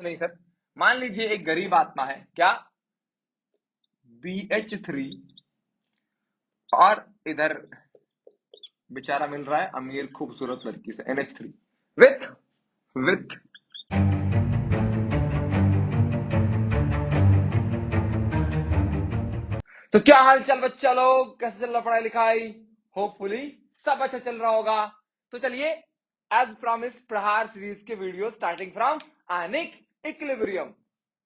नहीं सर, मान लीजिए एक गरीब आत्मा है, क्या, BH3, और इधर बेचारा मिल रहा है अमीर खूबसूरत लड़की से, NH3, विथ तो क्या हाल चाल बच्चा लोग, कैसे चल रहा पढ़ाई लिखाई? होपफुली सब अच्छा चल रहा होगा। तो चलिए, एज प्रॉमिस प्रहार सीरीज के video starting from ionic equilibrium.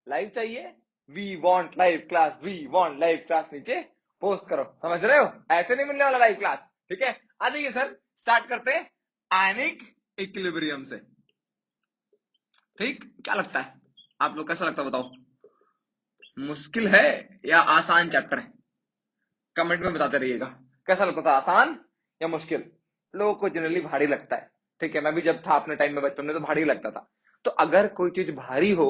Live चाहिए, we want live class, we want live class, नीचे पोस्ट करो, समझ रहे हो? ऐसे नहीं मिलने वाला लाइव क्लास, ठीक है? आ जाइए सर, स्टार्ट करते हैं आनिक इक्विलिब्रियम से। ठीक, क्या लगता है आप लोग, कैसा लगता है बताओ? मुश्किल है या आसान चैप्टर है? कमेंट में बताते रहिएगा, कैसा लगता था, आसान या मुश्किल? लोगों को जनरली भारी लगता है, ठीक है? मैं भी जब था अपने टाइम में बचपन में तो भारी लगता था। तो अगर कोई चीज भारी हो,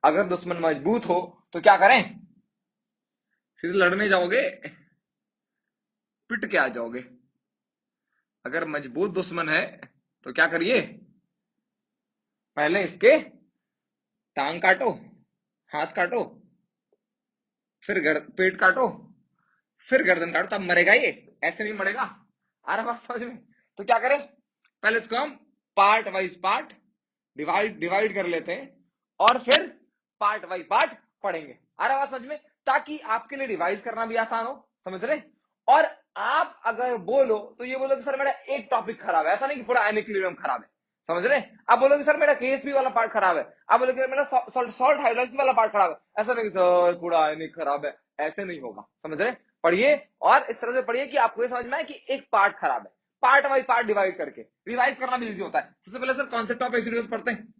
अगर दुश्मन मजबूत हो, तो क्या करें? फिर लड़ने जाओगे, पिट के आ जाओगे। अगर मजबूत दुश्मन है तो क्या करिए, पहले इसके टांग काटो, हाथ काटो, फिर पेट काटो, फिर गर्दन काटो, तब मरेगा ये, ऐसे नहीं मरेगा। आ रहा बात समझ में? तो क्या करें, पहले इसको हम part wise part divide divide कर लेते हैं, और फिर पार्ट बाई पार्ट पढ़ेंगे। आ रहा बात समझ में? ताकि आपके लिए रिवाइज करना भी आसान हो, समझ रहे? और आप अगर बोलो तो ये बोलो कि सर मेरा एक टॉपिक खराब है, ऐसा नहीं कि पूरा एनिक्लियम खराब है, समझ रहे? आप बोलोगे सर मेरा केएसपी वाला पार्ट खराब है, आप बोलोगे मेरा सॉल्ट हाइड्रोलाइसिस वाला पार्ट खराब है, ऐसा नहीं सर पूरा एनिक खराब है, ऐसे नहीं होगा, समझ रहे? पढ़िए, और इस तरह से पढ़िए कि आपको ये समझ में आए कि एक पार्ट खराब है, पार्ट बाई पार्ट डिवाइड करके रिवाइज करना भी इजी होता है। सबसे पहले सर कॉन्सेप्ट ऑफ एसिड पढ़ते हैं।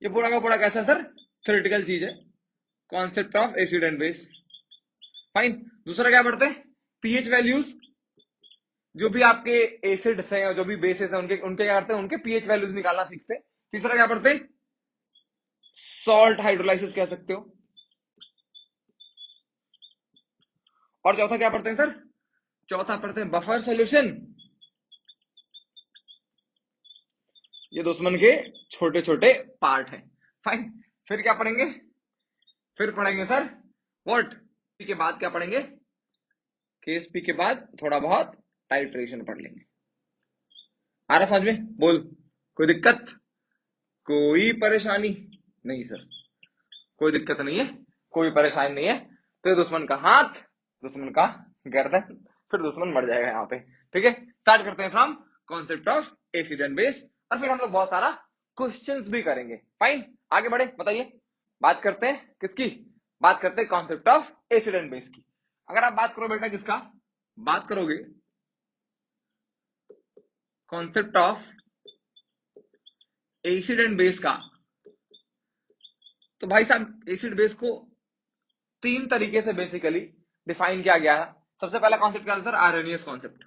ये पूरा का पूरा कैसा सर, थ्योरेटिकल चीज है, concept of acid and base. Fine. दूसरा क्या पढ़ते हैं, पीएच वैल्यूज, जो भी आपके एसिड्स हैं और जो भी बेसिस हैं उनके उनके क्या करते हैं, उनके पीएच वैल्यूज निकालना सीखते हैं। तीसरा क्या पढ़ते हैं, सॉल्ट हाइड्रोलाइसिस कह सकते हो। और चौथा क्या पढ़ते हैं सर, चौथा पढ़ते हैं बफर सॉल्यूशन। ये दुश्मन के छोटे छोटे पार्ट हैं। फाइन। फिर क्या पढ़ेंगे, फिर पढ़ेंगे सर व्हाट के बाद क्या पढ़ेंगे, केएसपी के बाद थोड़ा बहुत टाइट्रेशन पढ़ लेंगे। आ रहा समझ में? बोल, कोई दिक्कत, कोई परेशानी? नहीं सर, कोई दिक्कत नहीं है, कोई परेशानी नहीं है। तो ये दुश्मन का हाथ, दुश्मन का गर्दन, फिर दुश्मन मर जाएगा यहाँ पे, ठीक है? स्टार्ट करते हैं from concept of acid and base, और फिर हम लोग बहुत सारा क्वेश्चंस भी करेंगे। फाइन, आगे बढ़े, बताइए। बात करते हैं किसकी, बात करते हैं concept of acid and base की। अगर आप बात करो बेटा किसका, बात करोगे concept of acid and base का, तो भाई साहब एसिड बेस को तीन तरीके से बेसिकली डिफाइन किया गया है। सबसे पहला कॉन्सेप्ट क्या था सर, आर्हेनियस कॉन्सेप्ट।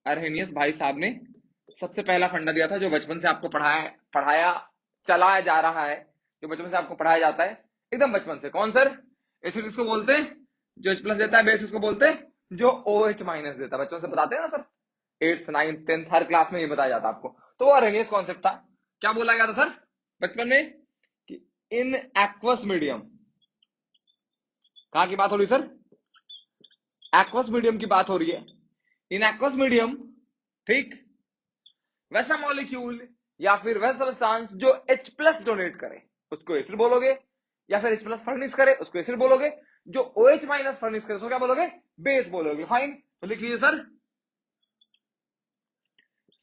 आर्हेनियस भाई साहब ने सबसे पहला फंडा दिया था, जो बचपन से आपको पढ़ाया पढ़ाया चलाया जा रहा है, जो बचपन से आपको पढ़ाया जाता है एकदम बचपन से। कौन सर? एसिड इसको बोलते हैं जो H प्लस देता है, बेस इसको बोलते हैं जो OH माइनस देता है। बचपन से बताते हैं ना सर, 8th 9th 10th हर क्लास में ये बताया जाता है आपको। तो वो आर्हेनियस कॉन्सेप्ट था। क्या बोला गया था सर बचपन में कि इन एक्वस मीडियम, कहां की बात हो रही सर, एक्वस मीडियम की बात हो रही है। इन एक्वस मीडियम, ठीक, वैसा मॉलिक्यूल या फिर वैसा सब्सटेंस जो H प्लस डोनेट करे उसको एसिड बोलोगे, या फिर H प्लस फर्निश करे उसको एसिड बोलोगे, जो OH माइनस फर्निश करे उसको क्या बोलोगे, बेस बोलोगे। फाइन, तो लिख लीजिए सर,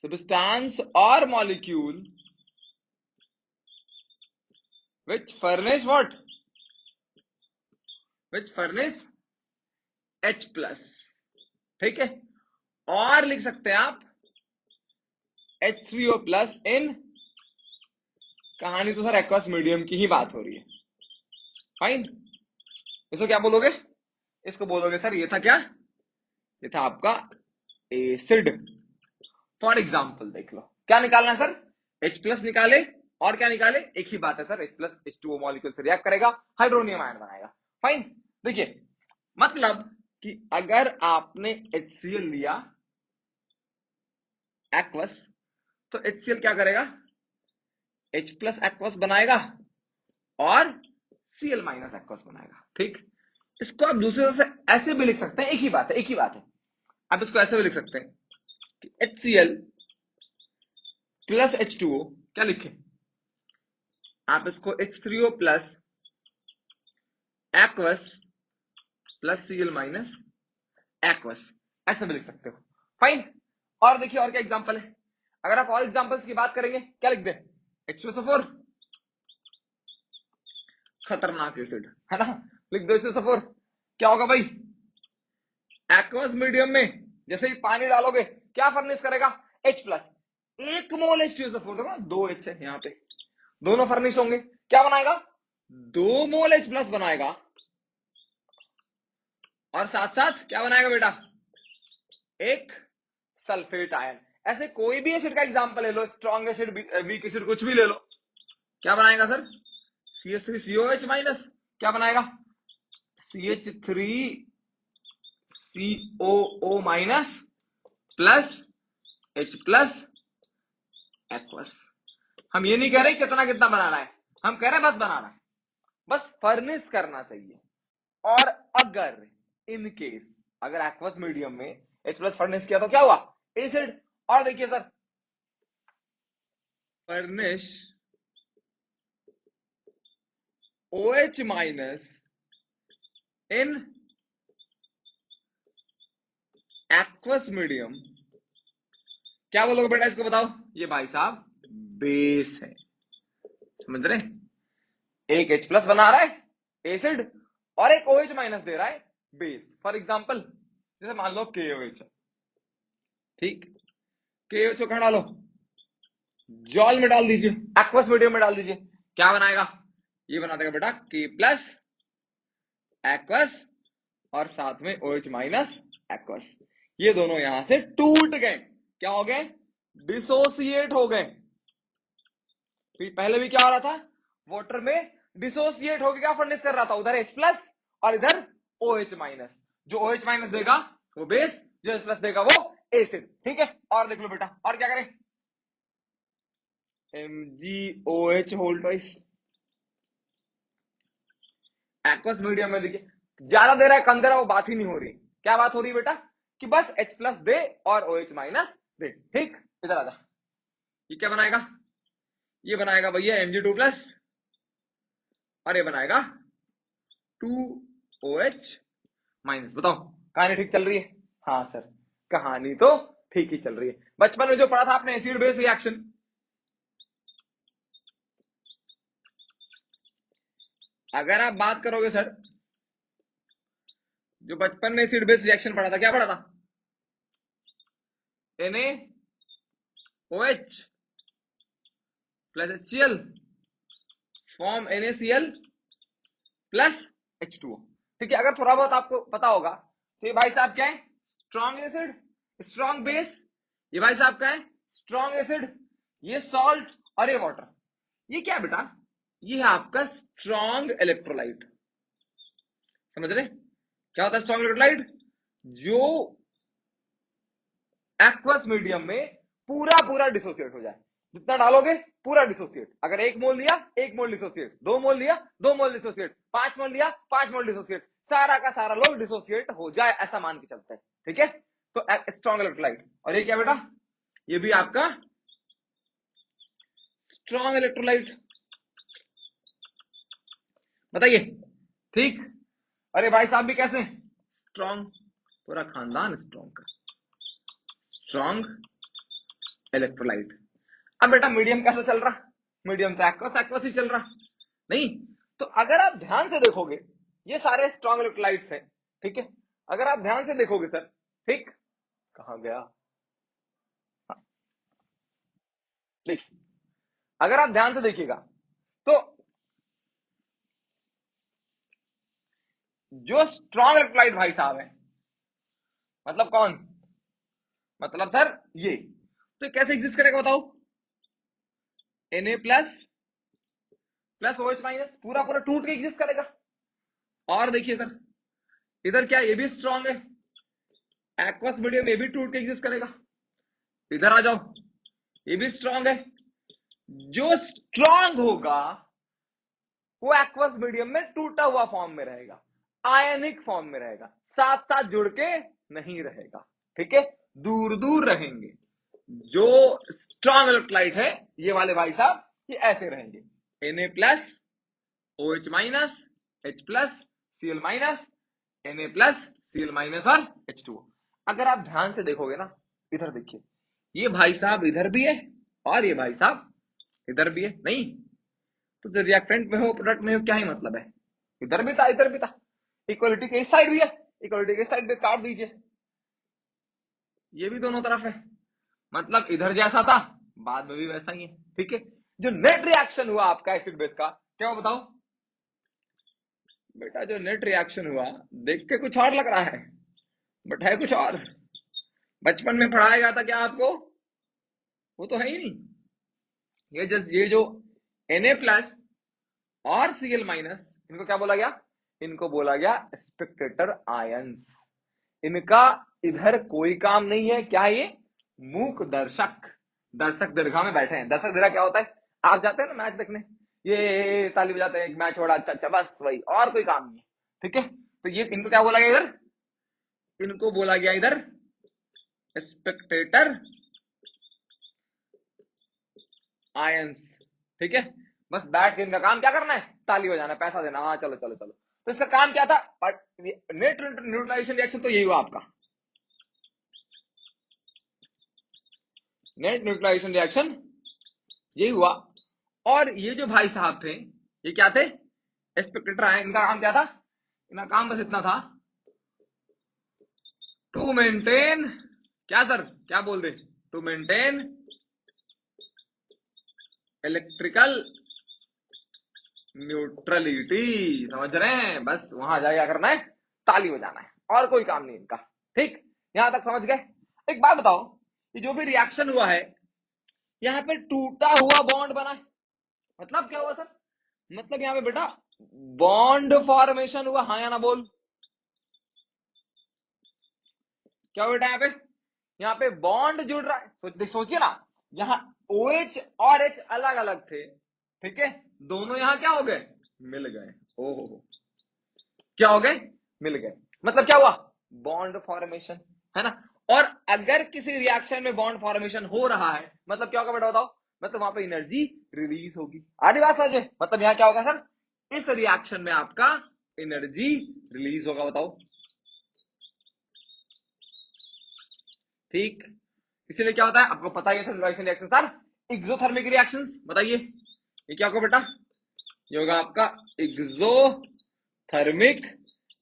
सब्सटेंस और molecule which furnish what, which furnish H plus, ठीक है? और लिख सकते हैं आप H3O प्लस इन, कहानी तो सर एक्वस मीडियम की ही बात हो रही है। फाइन, इसको क्या बोलोगे, इसको बोलोगे सर ये था क्या, ये था आपका एसिड। फॉर एग्जाम्पल देख लो, क्या निकालना है सर, H प्लस निकाले, और क्या निकाले, एक ही बात है sir, H plus H2O molecule से रिएक्ट करेगा, हाइड्रोनियम आयन बनाएगा। फाइन, देखिए मतलब कि अगर आपने HCl लिया एक्वस, तो HCl क्या करेगा, H प्लस एक्वस बनाएगा और Cl माइनस एक्वस बनाएगा। ठीक, इसको आप दूसरे तरह से ऐसे भी लिख सकते हैं, एक ही बात है, एक ही बात है। आप इसको ऐसे भी लिख सकते हैं कि HCl प्लस H2O, क्या लिखे आप इसको, H3O plus aqueous plus Cl minus aqueous, ऐसे भी लिख सकते हो। फाइन। और देखिए और क्या एग्जांपल है, अगर आप और एग्जांपल्स की बात करेंगे, क्या लिख दे, H2SO4, खतरनाक एसिड है ना, लिख दो H2SO4। क्या होगा भाई, एक्वस मीडियम में जैसे ही पानी डालोगे क्या फर्निश करेगा, H प्लस, एक मोल H2SO4, देखो ना 2 H है यहाँ पे, दोनों फर्निश होंगे, क्या बनाएगा, 2 मोल H प्लस बनाएगा और साथ साथ क्या बनाएगा बेटा, एक सल्फेट आयन। ऐसे कोई भी एसिड का एग्जांपल ले लो, स्ट्रॉन्ग एसिड, वीक एसिड, कुछ भी ले लो, क्या बनाएगा सर, CH3COH माइनस, क्या बनाएगा, CH3COO minus plus H plus aqueous. हम ये नहीं कह रहे कितना कितना बनाना है, हम कह रहे हैं बस बनाना है, बस फर्निश करना चाहिए। और अगर इन केस अगर एक्वस मीडियम में H प्लस फर्निश किया तो क्या हुआ, एसिड। और देखिए sir, furnish OH minus in aqueous medium, क्या बोलोगे बेटा इसको बताओ, ये भाई साहब बेस है, समझ रहे, एक H प्लस बना रहा है एसिड और एक OH माइनस दे रहा है बेस। फॉर एग्जांपल जैसे मान लो KOH, ठीक, KOH को कहां डालो, जॉल में डाल दीजिए, एक्वस मीडियम में डाल दीजिए, क्या बनाएगा, ये बना देगा बेटा K प्लस एक्वस और साथ में OH माइनस एक्वस। ये दोनों यहां से टूट गए, क्या हो गए, डिसोसिएट हो गए। पहले भी क्या हो रहा था, वाटर में डिसोसिएट होकर क्या फर्निश कर रहा था, उधर H प्लस और इधर OH माइनस, जो OH माइनस देगा वो बेस, जो H प्लस देगा वो एसिड। ठीक है, और देख लो बेटा, और क्या करें, MgOH whole twice, aqueous medium में देखिए ज्यादा दे रहा है कम दे रहा है वो बात ही नहीं हो रही, क्या बात हो रही है बेटा, कि बस H प्लस दे और OH माइनस दे। ठीक, इधर आ जा, ये क्या बनाएगा, ये बनाएगा भैया Mg2 प्लस और ये बनाएगा 2OH माइनस। बताओ कहानी ठीक चल रही है, हाँ सर कहानी तो ठीक ही चल रही है। बचपन में जो पढ़ा था आपने एसिड बेस रिएक्शन, अगर आप बात करोगे सर, जो बचपन में एसिड बेस रिएक्शन पढ़ा था, क्या पढ़ा था, NaOH plus HCl form NaCl plus H2O। ठीक है, अगर थोड़ा बहुत आपको पता होगा तो ये भाई साहब क्या है, स्ट्रॉन्ग एसिड, स्ट्रॉन्ग बेस, ये भाई साहब क्या है, स्ट्रॉन्ग एसिड, ये सॉल्ट और ये वाटर, ये क्या बेटा, ये है आपका स्ट्रॉन्ग इलेक्ट्रोलाइट। समझ रहे क्या होता है स्ट्रॉन्ग इलेक्ट्रोलाइट, जो एक्वस मीडियम में पूरा पूरा डिसोसिएट हो जाए, जितना डालोगे पूरा डिसोसिएट। अगर 1 मोल लिया 1 मोल डिसोसिएट, 2 मोल लिया 2 मोल डिसोसिएट, 5 मोल लिया 5 मोल डिसोसिएट, सारा का सारा लोग डिसोसिएट हो जाए ऐसा मान के चलते हैं। ठीक है, तो स्ट्रॉन्ग इलेक्ट्रोलाइट। और ये क्या बेटा, ये भी आपका स्ट्रॉन्ग इलेक्ट्रोलाइट, बताइए। ठीक, अरे भाई साहब भी कैसे, स्ट्रॉन्ग, पूरा खानदान स्ट्रॉन्ग का, स्ट्रॉन्ग इलेक्ट्रोलाइट। अब बेटा मीडियम कैसे चल रहा, मीडियम तो एक्वस एक्वस ही चल रहा नहीं। तो अगर आप ध्यान से देखोगे ये सारे स्ट्रॉन्ग इलेक्ट्रोलाइट्स हैं, ठीक है, अगर आप ध्यान से देखोगे सर, ठीक, कहां गया, हाँ, देखिए अगर आप ध्यान से देखिएगा तो जो स्ट्रॉन्ग इलेक्ट्रोलाइट भाई साहब है, मतलब कौन, मतलब सर ये, तो कैसे एग्जिस्ट करेगा बताओ, Na plus plus OH minus, पूरा पूरा टूट के एग्जिस्ट करेगा। और देखिए सर इधर क्या, ये भी स्ट्रॉन्ग है, एक्वस मीडियम ये भी टूट के एग्जिस्ट करेगा। इधर आ जाओ, ये भी स्ट्रांग है। जो स्ट्रांग होगा वो एक्वस मीडियम में टूटा हुआ फॉर्म में रहेगा, आयनिक फॉर्म में रहेगा, साथ साथ जुड़ के नहीं रहेगा। ठीक है, दूर दूर रहेंगे। जो स्ट्रांग इलेक्ट्रोलाइट है ये वाले भाई साहब, ये ऐसे रहेंगे, Na plus, OH minus, H plus, Cl minus, Na plus, Cl minus और H2O। अगर आप ध्यान से देखोगे ना, इधर देखिए, ये भाई साहब इधर भी है और ये भाई साहब इधर भी है। नहीं तो जो रिएक्टेंट में हो, प्रोडक्ट में हो, क्या ही मतलब है, इधर भी था इधर भी था। इक्वलिटी के इस साइड भी है, इक्वलिटी के इस साइड भी काट दीजिए, ये भी दोनों तरफ है, मतलब इधर जैसा था बाद में भी वैसा ही है। ठीक है, जो नेट रिएक्शन हुआ आपका एसिड बेस का, क्या हुआ बताओ बेटा? जो नेट रिएक्शन हुआ देख के कुछ और लग रहा है, बट है कुछ और। बचपन में पढ़ाया गया था क्या आपको? वो तो है ही नहीं। ये जो Na प्लस और Cl माइनस, इनको क्या बोला गया? इनको बोला गया स्पेक्टेटर आयंस। इनका इधर कोई काम नहीं है। क्या है ये? मूक दर्शक। दर्शक दीर्घा में बैठे हैं। दर्शक दीर्घा क्या होता है? आप जाते हैं ना मैच देखने, ये ताली बजाते हैं, मैच हो रहा, अच्छा अच्छा, बस वही, और कोई काम नहीं है। ठीक है, तो ये इनको क्या बोला गया इधर? इनको बोला गया इधर स्पेक्टेटर आयंस। ठीक है, बस बैठ के इनका काम क्या करना है? ताली बजाना, पैसा देना, हाँ चलो चलो चलो। तो इसका काम क्या था? नेट न्यूट्रलाइजेशन रिएक्शन तो यही हुआ आपका, नेट न्यूट्रलाइजेशन रिएक्शन यही हुआ। और ये जो भाई साहब थे, ये क्या थे? स्पेक्टेटर आए। इनका काम क्या था? इनका काम बस इतना था, टू मेंटेन, क्या सर क्या बोल दे, टू मेंटेन इलेक्ट्रिकल न्यूट्रलिटी। समझ रहे हैं? बस वहां जाके क्या करना है? ताली बजाना है, और कोई काम नहीं इनका। ठीक, यहां तक समझ गए? एक बात बताओ, ये जो भी रिएक्शन हुआ है, यहाँ पे टूटा हुआ बॉन्ड बना है, मतलब क्या हुआ सर? मतलब यहाँ पे बेटा बॉन्ड फॉर्मेशन हुआ, हाँ या ना बोल? क्या हुआ बेटा? यहाँ पे बॉन्ड जुड़ रहा है। सोचिए ना, यहाँ OH और H अलग अलग थे, ठीक है, दोनों यहाँ क्या हो गए? मिल गए। ओहो, क्या हो गए? मिल गए। मतलब क्या हुआ? बॉन्ड फॉर्मेशन, है ना? और अगर किसी रिएक्शन में बॉन्ड फॉर्मेशन हो रहा है, मतलब क्या होगा बेटा बताओ? मतलब वहां पे एनर्जी रिलीज होगी। आधी बात समझे? मतलब यहाँ क्या होगा सर? इस रिएक्शन में आपका एनर्जी रिलीज होगा। बताओ, ठीक? इसीलिए क्या होता है आपको पता ही है, रिएक्शन सर एक्सोथर्मिक रिएक्शन। बताइए ये क्या होगा बेटा? ये होगा आपका एक्सोथर्मिक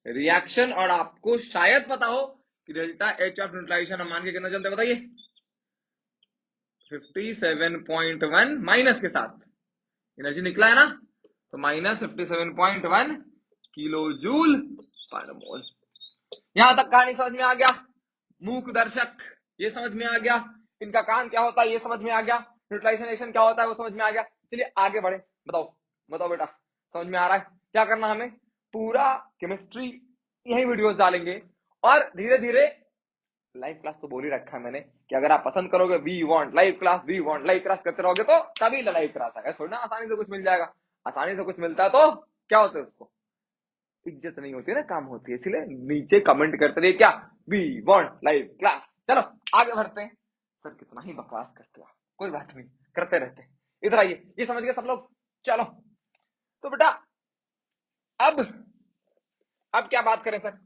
रिएक्शन। और आपको शायद पता हो कि डेल्टा H ऑफ न्यूट्रलाइजेशन हम मान के कितना चलते हैं? बताइए 57.1 माइनस के साथ एनर्जी निकला है ना, तो माइनस 57.1 किलो जूल पर मोल। यहां तक कहानी समझ में आ गया? मूक दर्शक ये समझ में आ गया, इनका काम क्या होता है ये समझ में आ गया, न्यूट्रलाइजेशन क्या होता है वो समझ में आ गया। चलिए आगे बढ़े। बताओ बताओ बेटा, समझ में आ रहा है क्या करना हमें? पूरा केमिस्ट्री यही वीडियोस डालेंगे, और धीरे धीरे लाइव क्लास तो बोल ही रखा है मैंने कि अगर आप पसंद करोगे, we want live class, we want live class करते रहोगे तो तभी लाइव क्लास आएगा। थोड़ी ना आसानी से कुछ मिल जाएगा। आसानी से कुछ मिलता है तो क्या होता है, उसको इज्जत नहीं होती है ना, काम होती है। इसलिए नीचे कमेंट करते रहिए, क्या? We want live class. चलो आगे बढ़ते हैं। सर कितना ही बकवास करते हो, कोई बात नहीं, करते रहते हैं। इधर आइए, ये समझ गए सब लोग? चलो तो बेटा अब क्या बात करें सर?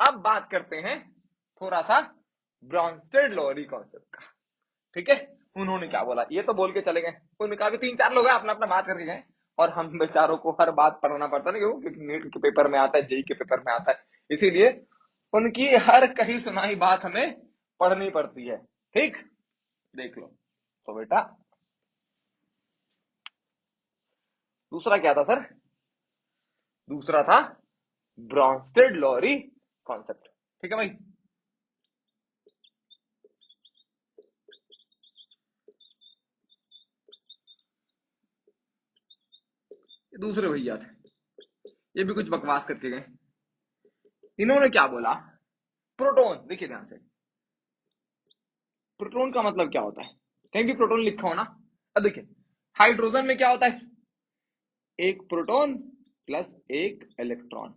अब बात करते हैं थोड़ा सा ब्रॉन्स्टेड लोरी कॉन्सेप्ट का। ठीक है, उन्होंने क्या बोला ये तो बोल के चले गए। उनका भी 3-4 लोग हैं अपना अपना बात करके गए, और हम बेचारों को हर बात पढ़ना पड़ता नहीं, क्योंकि नीट के पेपर में आता है, जेई के पेपर में आता है, इसीलिए उनकी हर कही सुनाई बात हमें पढ़नी पड़ती है। ठीक, देख लो तो बेटा, दूसरा क्या था सर? दूसरा था ब्रॉन्स्टेड लोरी कॉन्सेप्ट। ठीक है भाई, दूसरे भैया थे, ये भी कुछ बकवास करके गए। इन्होंने क्या बोला? प्रोटॉन, देखिए ध्यान से, प्रोटॉन का मतलब क्या होता है? कहीं भी प्रोटॉन लिखा हो ना, अब देखिए हाइड्रोजन में क्या होता है, एक प्रोटॉन प्लस एक इलेक्ट्रॉन।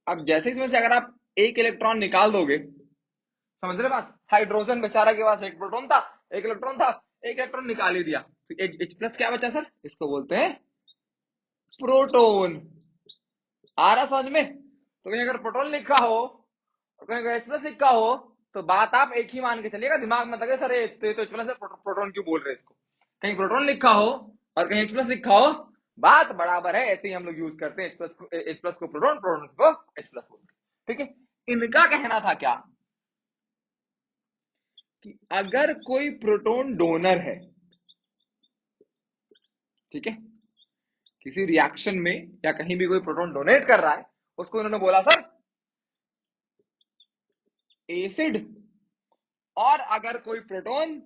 अब जैसे इसमें से अगर आप एक इलेक्ट्रॉन निकाल दोगे, समझ रहे बात, हाइड्रोजन बेचारा के पास एक प्रोटॉन था, एक इलेक्ट्रॉन था, एक इलेक्ट्रॉन निकाल ही दिया, तो H प्लस क्या बचा सर, इसको बोलते हैं प्रोटॉन। आ रहा समझ में? तो कहीं अगर प्रोटॉन लिखा हो और कहीं अगर H प्लस लिखा हो, तो बात आप एक ही मान के चलिएगा, दिमाग में लगे सर ये तो H प्लस है, प्रोटॉन क्यों बोल रहे हैं इसको। कहीं प्रोटॉन लिखा हो और कहीं H प्लस लिखा हो, बात बराबर है, ऐसे ही हम लोग यूज करते हैं, H प्लस को प्रोटॉन, प्रोटॉन को H प्लस बोलते हैं। ठीक है, इनका कहना था क्या कि अगर कोई प्रोटॉन डोनर है, ठीक है, किसी रिएक्शन में या कहीं भी कोई प्रोटॉन डोनेट कर रहा है, उसको इन्होंने बोला सर एसिड, और अगर कोई प्रोटॉन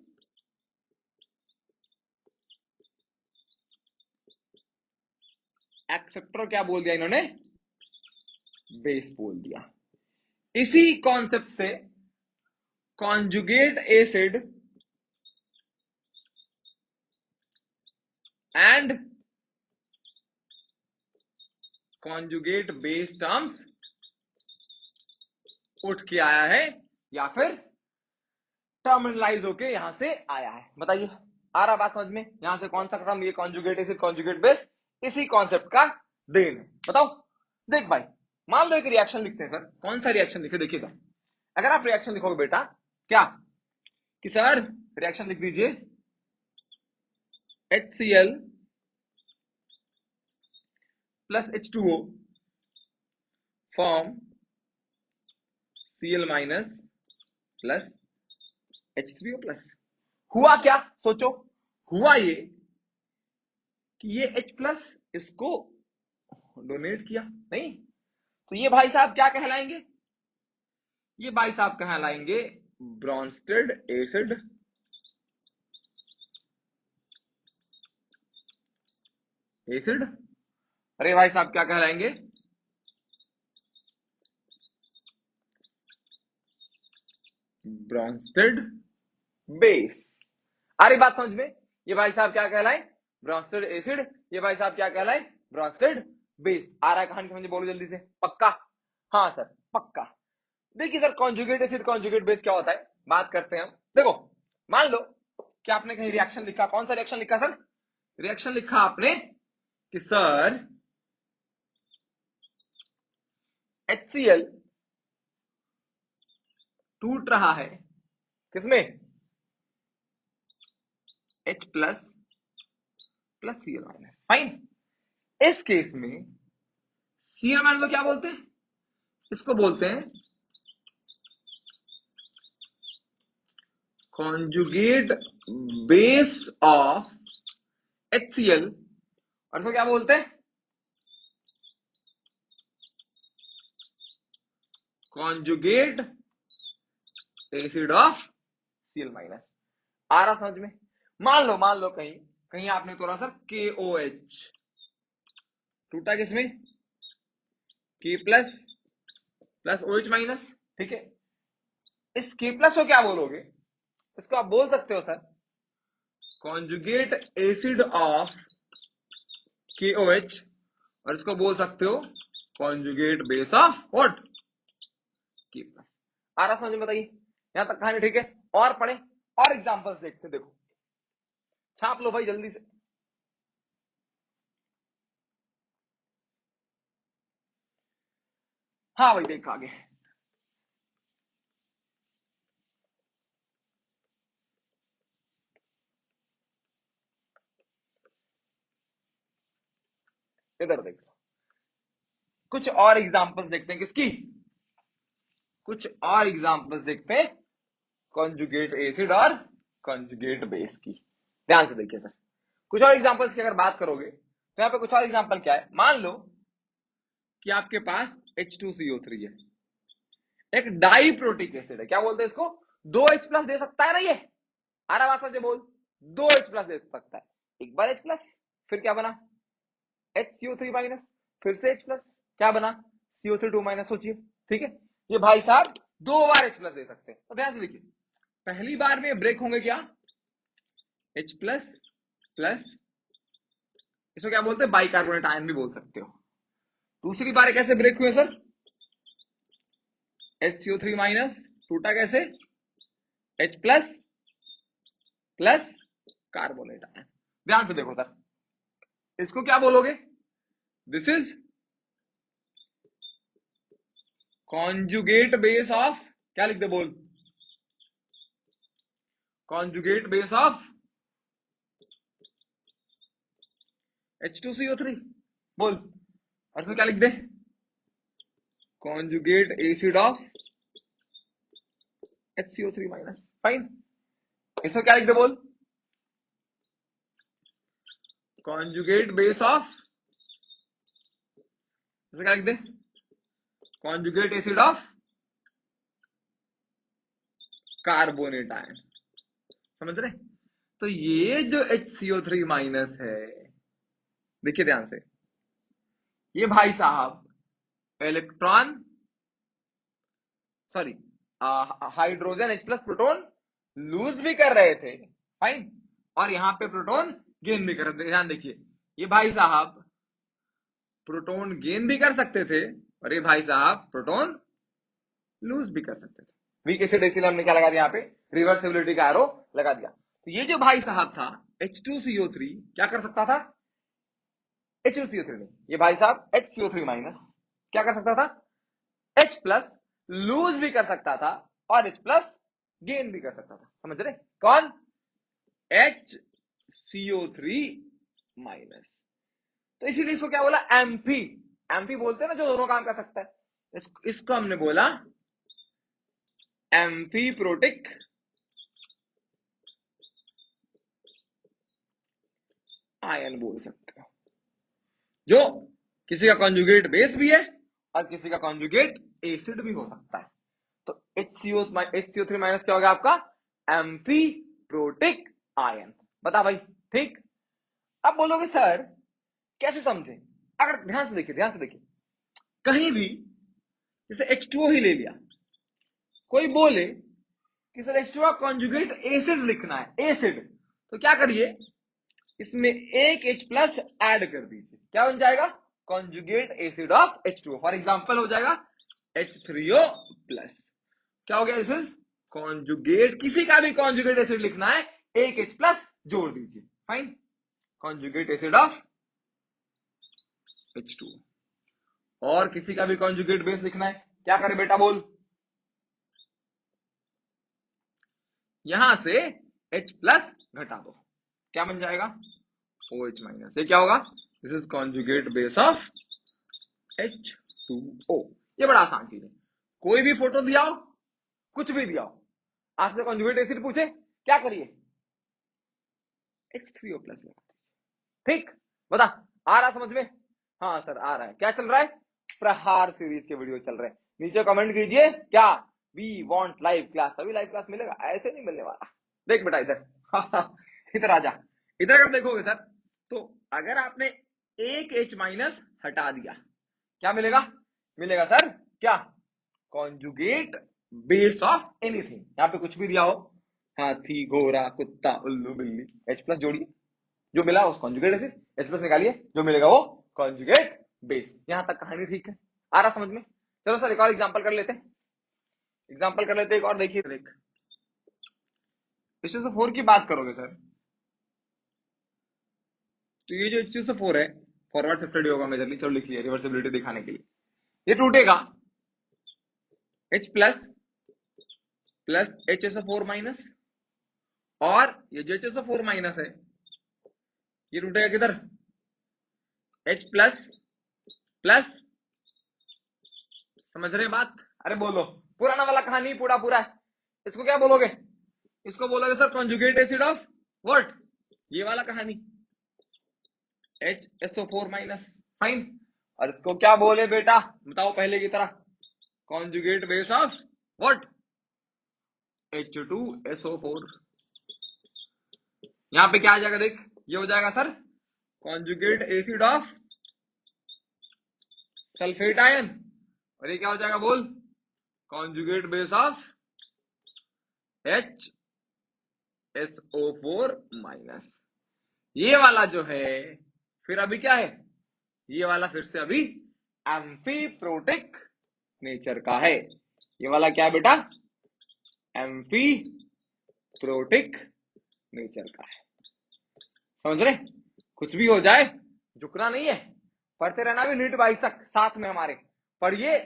एक्सेप्टर क्या बोल दिया इन्होंने, बेस बोल दिया। इसी कॉन्सेप्ट से conjugate acid and conjugate base terms उठ के आया है, या फिर टर्मिनलाइज होके यहां से आया है। बताइए, आ रहा बात समझ में? यहां से कौन सा टर्म, ये कॉन्जुगेट एसिड कॉन्जुगेट बेस, इसी कॉन्सेप्ट का देन है। बताओ, देख भाई, मान लो एक रिएक्शन लिखते हैं सर, कौन सा रिएक्शन लिखे, देखिएगा, अगर आप रिएक्शन लिखोगे बेटा क्या कि सर रिएक्शन लिख दीजिए HCl plus H2O form Cl minus plus H3O plus. हुआ क्या, सोचो, हुआ ये कि ये H प्लस इसको डोनेट किया नहीं, तो ये भाई साहब क्या कहलाएंगे, ये भाई साहब कहलाएंगे ब्रॉन्स्टेड एसिड एसिड। अरे भाई साहब क्या कहलाएंगे, ब्रॉन्स्टेड बेस। आ रही बात समझ में? ये भाई साहब क्या कहलाए, ब्रॉन्स्टेड एसिड, ये भाई साहब क्या कहलाए, ब्रॉन्स्टेड बेस। आ रहा है कहानी समझे, बोलो जल्दी से, पक्का? हाँ सर पक्का। देखिए sir conjugate acid conjugate base क्या होता है, बात करते हैं हम। देखो, मान लो कि आपने कहीं रिएक्शन लिखा, कौन सा रिएक्शन लिखा सर, रिएक्शन लिखा आपने कि सर HCl टूट रहा है किसमें, H plus plus Cl minus. Fine, इस केस में Cl माइनस को क्या बोलते हैं, इसको बोलते हैं कॉन्जुगेट बेस ऑफ HCl, और इसको क्या बोलते हैं, conjugate acid of Cl minus. आ रहा समझ में? मान लो कहीं कहीं आपने तोड़ा सर KOH, टूटा किसमें, K plus plus OH minus. ठीक है, इस K प्लस को क्या बोलोगे, इसको आप बोल सकते हो sir conjugate acid of KOH, और इसको बोल सकते हो conjugate base of what, K plus. आ रहा समझ में? बताइए, यहां तक कहानी ठीक है? और पढ़े, और एग्जांपल्स देखते, देखो छाप लो भाई जल्दी से। हाँ भाई देख आगे, इधर देख, कुछ और एग्जांपल्स देखते हैं किसकी, कुछ और एग्जांपल्स देखते हैं कॉन्जुगेट एसिड और कॉन्जुगेट बेस की। ध्यान से देखिए सर, कुछ और एग्जांपल्स की अगर बात करोगे तो यहाँ पे कुछ और एग्जांपल क्या है, मान लो कि आपके पास H2CO3 है, एक डाई प्रोटिक एसिड है, क्या बोलते हैं इसको, दो H प्लस दे सकता है ना ये, आ रहा बात बोल, दो H प्लस दे सकता है, एक बार H प्लस, फिर क्या बना HCO3 माइनस, फिर से H प्लस, क्या बना CO3 2 माइनस। सोचिए, ठीक है, ये भाई साहब दो बार H प्लस दे सकते हैं। तो ध्यान से देखिए, पहली बार में ब्रेक होंगे क्या, H प्लस प्लस, इसको क्या बोलते हैं, बाइकार्बोनेट आयन भी बोल सकते हो। दूसरी बार कैसे ब्रेक हुए सर, HCO3 माइनस, टूटा कैसे, H plus plus carbonate ion. ध्यान से देखो सर, इसको क्या बोलोगे, this is conjugate base of, क्या लिख दे बोल, कॉन्जुगेट बेस ऑफ H2CO3 बोल, और इसको क्या लिख दे, conjugate acid of HCO3 minus. Fine, इसको क्या लिख दे बोल, कॉन्जुगेट बेस ऑफ, इसको क्या लिख दे, conjugate acid of carbonate ion. समझ रहे, तो ये जो HCO3 माइनस है, देखिए ध्यान से, ये भाई साहब electron, sorry hydrogen H plus proton lose भी कर रहे थे, फाइन, और यहां पे प्रोटोन गेन भी कर रहे थे। ध्यान देखिए, ये भाई साहब प्रोटोन गेन भी कर सकते थे, और ये भाई साहब प्रोटोन लूज भी कर सकते थे। वीक एसिड, इसलिए हमने क्या लगा दिया यहाँ पे, रिवर्सिबिलिटी का एरो लगा दिया। तो ये जो भाई साहब था H2CO3 क्या कर सकता था, H2CO3 नहीं, ये भाई साहब HCO3 माइनस क्या कर सकता था, H प्लस लूज भी कर सकता था, और H प्लस गेन भी कर सकता था। समझ रहे, कौन, HCO3 माइनस। तो इसीलिए इसको क्या बोला, एम्फी, एम्फी बोलते हैं ना जो दोनों काम कर सकता है, इसको हमने बोला एम्फीप्रोटिक आयन बोल सकते हो, जो किसी का कॉन्जुगेट बेस भी है और किसी का कॉन्जुगेट एसिड भी हो सकता है। तो HCO3 माइनस क्या होगा आपका, एम्फीप्रोटिक आयन। बता भाई, ठीक। अब बोलोगे सर कैसे समझे, अगर ध्यान से देखिए, ध्यान से देखिए, कहीं भी जैसे H2O ही ले लिया, कोई बोले कि सर H2O का कॉन्जुगेट एसिड लिखना है, एसिड, तो क्या करिए, इसमें एक H प्लस ऐड कर दीजिए, क्या बन जाएगा, conjugate acid of H2O। For example हो जाएगा H3O प्लस, क्या हो गया, दिस इज कॉन्जुगेट, किसी का भी कॉन्जुगेट एसिड लिखना है, एक H प्लस जोड़ दीजिए, fine, conjugate acid of H2O। और किसी का भी कॉन्जुगेट बेस लिखना है, क्या करे बेटा बोल, यहां से H प्लस घटा दो, क्या बन जाएगा, OH माइनस। ये क्या होगा, this is conjugate base of H2O। ये बड़ा आसान चीज है, कोई भी फोटो दिया हो, कुछ भी दिया हो, आपसे कॉन्जुगेट एसिड पूछे, क्या करिए, H3O प्लस लगा, ठीक। बता, आ रहा समझ में, हाँ सर आ रहा है, क्या चल रहा है, प्रहार सीरीज के वीडियो चल रहे हैं। नीचे कमेंट कीजिए क्या, वी वांट लाइव क्लास, अभी लाइव क्लास मिलेगा, ऐसे नहीं मिलने वाला। देख बेटा इधर इधर आ जा, इधर अगर देखोगे सर, तो अगर आपने एक H माइनस हटा दिया, क्या मिलेगा, मिलेगा सर क्या, कॉन्जुगेट बेस ऑफ एनीथिंग। यहाँ पे कुछ भी दिया हो, हाथी, घोड़ा, कुत्ता, उल्लू, बिल्ली, H प्लस जोड़िए, जो मिला उस कॉन्जुगेट एसिड, H प्लस निकालिए, जो मिलेगा वो कॉन्जुगेट बेस। यहां तक कहानी ठीक है, आ रहा समझ में। चलो सर एक और एग्जांपल कर लेते हैं, एग्जांपल कर लेते हैं एक और, देखिए देख, H2SO4 की बात करोगे सर, तो ये जो H2SO4 है, फॉरवर्ड शिफ्टेड होगा मेजरली, चलो लिख लिया रिवर्सिबिलिटी दिखाने के लिए, ये टूटेगा H plus plus HSO4 minus, और ये जो HSO4 माइनस है ये टूटेगा किधर, H प्लस प्लस, समझ रहे बात, अरे बोलो, पुराना वाला कहानी पूरा पूरा है, इसको क्या बोलोगे, इसको बोलोगे sir conjugate acid of what, ये वाला कहानी HSO4 माइनस, फाइन। और इसको क्या बोले बेटा, बताओ पहले की तरह, conjugate base of what, H2SO4। यहां पे क्या आ जाएगा देख, ये हो जाएगा sir conjugate acid of sulphate ion, और ये क्या हो जाएगा बोल, conjugate base of HSO4 minus. ये वाला जो है फिर अभी क्या है, ये वाला फिर से अभी एम्फीप्रोटिक नेचर का है। ये वाला क्या बेटा, एम्फीप्रोटिक नेचर का है। समझ रहे, कुछ भी हो जाए झुकना नहीं है, पढ़ते रहना भी नीट 22 तक साथ में हमारे। पढ़िए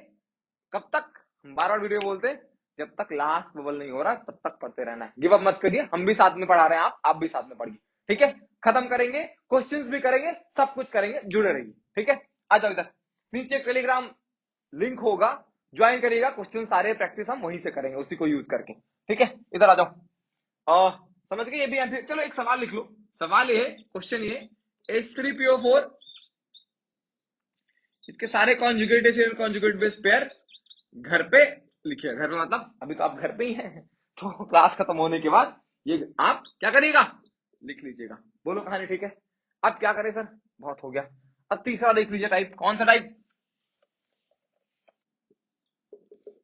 कब तक, हम बार बार वीडियो बोलते हैं, जब तक लास्ट बबल नहीं हो रहा तब तक पढ़ते रहना है। गिव अप मत करिए, हम भी साथ में पढ़ा रहे हैं, आप भी साथ में पढ़िए। ठीक है, खत्म करेंगे, क्वेश्चंस भी करेंगे, सब कुछ करेंगे, जुड़े रहिए। ठीक है, आ जाओ इधर, नीचे टेलीग्राम लिंक होगा, ज्वाइन करिएगा। क्वेश्चन सारे प्रैक्टिस हम वहीं से करेंगे, उसी को यूज करके। ठीक है, इधर आ जाओ। समझ गए, ये भी चलो एक सवाल लिख लो। सवाल ये है, क्वेश्चन ये, H3PO4 इसके सारे conjugate acid conjugate base pair घर पे लिखिए। घर पे मतलब अभी तो आप घर पे ही हैं, तो क्लास खत्म होने के बाद ये आप क्या करिएगा, लिख लीजिएगा। बोलो कहानी ठीक है। अब क्या करें सर, बहुत हो गया। अब तीसरा देख लीजिए टाइप, कौन सा टाइप,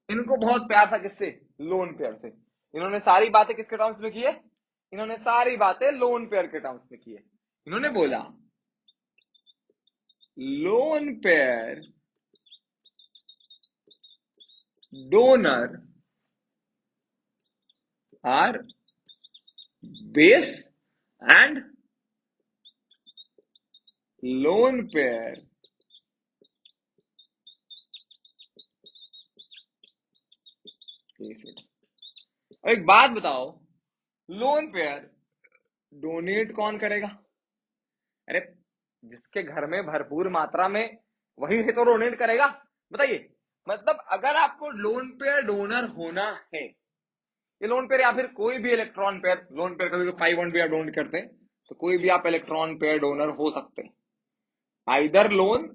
इनको बहुत प्यार था किससे, लोन पेयर से। इन्होंने सारी बातें किसके टर्म्स में की है, इन्होंने सारी बातें लोन पेयर के टर्म्स में की है। इन्होंने बोला lone pair donor are base and lone pair एक बात बताओ, लोन पेयर डोनेट कौन करेगा, अरे जिसके घर में भरपूर मात्रा में, वही है तो डोनेट करेगा। बताइए, मतलब अगर आपको लोन पेयर डोनर होना है, ये लोन पेयर या फिर कोई भी इलेक्ट्रॉन पेयर, लोन पेयर कभी पाई बॉन्ड भी आप डोनेट करते हैं, तो कोई भी आप इलेक्ट्रॉन पेयर डोनर हो सकते हैं। आइदर लोन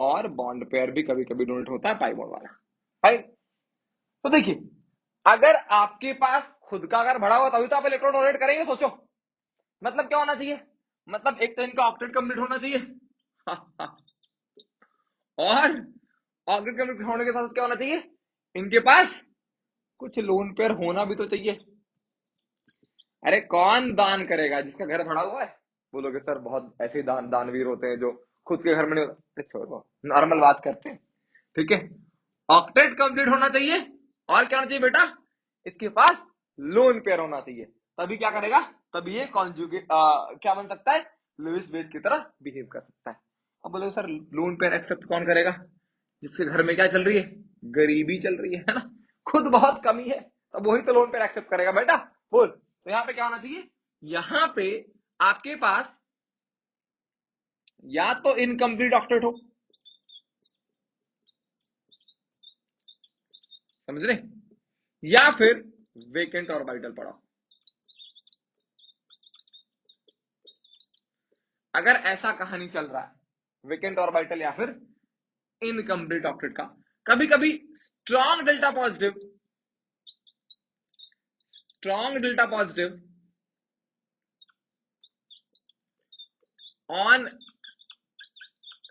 और बॉन्ड पेयर भी कभी कभी डोनेट होता है, पाई बॉन्ड वाला। भाई तो देखिए, अगर आपके पास खुद का अगर भरा हुआ तभी तो आप इलेक्ट्रॉन डोनेट करेंगे। सोचो, मतलब क्या होना चाहिए, मतलब एक तो इनका ऑक्टेट कंप्लीट होना चाहिए और ऑक्टेट कंप्लीट होने के साथ क्या होना चाहिए, इनके पास कुछ लोन पेयर होना भी तो चाहिए। अरे कौन दान करेगा जिसका घर भरा हुआ है, बोलोगे सर बहुत ऐसे दानवीर होते हैं जो खुद के घर में नहीं होते। छोड़ो, नॉर्मल बात करते हैं। ठीक है, ऑक्टेट कंप्लीट होना चाहिए, और क्या होना चाहिए बेटा, इसके पास लोन पेयर होना चाहिए। तभी क्या करेगा, तभी ये कॉन्जुगेट क्या बन सकता है, लुइस बेस की तरह बिहेव कर सकता है। अब बोले सर लोन पेयर एक्सेप्ट कौन करेगा, जिसके घर में क्या चल रही है, गरीबी चल रही है ना, खुद बहुत कमी है, तो वही तो लोन पेयर एक्सेप्ट करेगा बेटा। बोल, तो यहाँ पे क्या होना चाहिए, यहाँ पे आपके पास या तो इनकम्प्लीट ऑक्टेट हो, समझ रहे, या फिर वेकेंट ऑर्बिटल पड़ा। अगर ऐसा कहानी चल रहा है, वेकेंट ऑर्बिटल या फिर इनकम्प्लीट ऑक्टेट का, कभी कभी strong delta positive on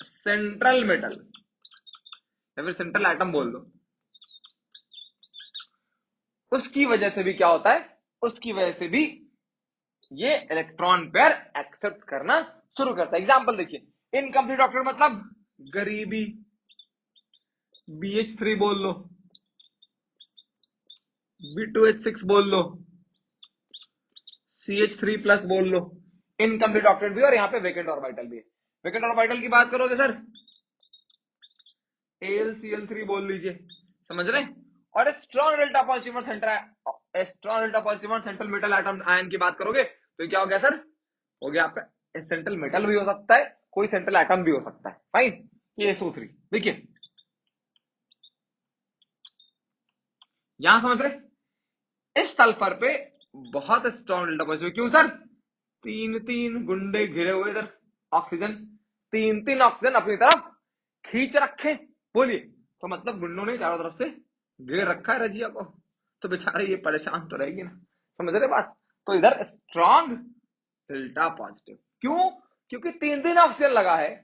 central metal या फिर सेंट्रल एटम बोल दो, उसकी वजह से भी क्या होता है, उसकी वजह से भी ये इलेक्ट्रॉन पेयर एक्सेप्ट करना शुरू करता है। एग्जांपल देखिए, इनकम्प्लीट ऑक्टेट मतलब गरीबी, BH3 बोल लो, B2H6 बोल लो, CH3+ बोल लो, इनकम्प्लीट ऑक्टेट भी, और यहाँ पे वेकेंट ऑर्बिटल भी है। वेकेंट ऑर्बिटल की बात करोगे सर, AlCl3 बोल लीजिए, समझ रहे। और स्ट्रॉन्ग डेल्टा पॉजिटिव और सेंट्रल मेटल एटम आयन की बात करोगे तो क्या हो गया सर, हो गया आपका सेंट्रल मेटल भी हो सकता है, कोई सेंट्रल एटम भी हो सकता है। फाइन, ये SO3 देखिए, यहां समझ रहे, इस सल्फर पे बहुत स्ट्रॉन्ग डेल्टा पॉजिटिव। क्यों सर, तीन तीन गुंडे घिरे हुए इधर, ऑक्सीजन, तीन तीन ऑक्सीजन अपनी तरफ खींच रखे। बोलिए, तो मतलब गुंडों ने चारों तरफ से घेर रखा है रजिया को, तो बेचारे ये परेशान तो रहेगी ना। समझ रहे बात, तो इधर स्ट्रॉन्ग डेल्टा पॉजिटिव क्यों, क्योंकि तीन तीन ऑक्सीजन लगा है,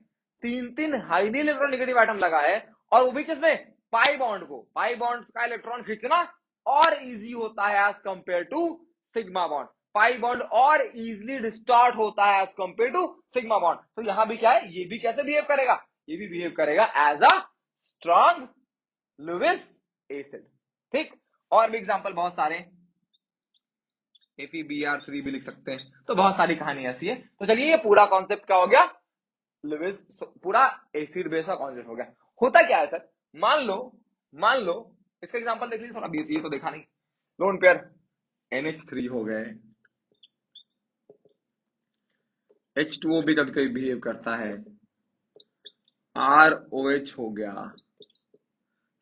तीन तीन हाईली इलेक्ट्रॉन नेगेटिव एटम लगा है, और वो भी किसमें, पाई बॉन्ड को, पाई बॉन्ड का इलेक्ट्रॉन खींचना और इजी होता है as compare to sigma bond. Pi bond और इजिली डिस्टॉर्ट होता है as compare to sigma bond. तो यहां भी क्या है, ये भी कैसे बिहेव करेगा, ये भी बिहेव करेगा as a strong Lewis acid. ठीक, और भी एग्जांपल बहुत सारे, FeBr3 भी लिख सकते हैं। तो बहुत सारी कहानी ऐसी है। तो चलिए ये पूरा कॉन्सेप्ट क्या हो गया, लुईस पूरा एसिड बेस का कॉन्सेप्ट हो गया। होता क्या है सर, मान लो इसका एग्जांपल देख लीजिए थोड़ा, ये तो देखा नहीं। लोन पेयर NH3 हो गए, H2O भी कभी कभी बिहेव करता है, ROH हो गया,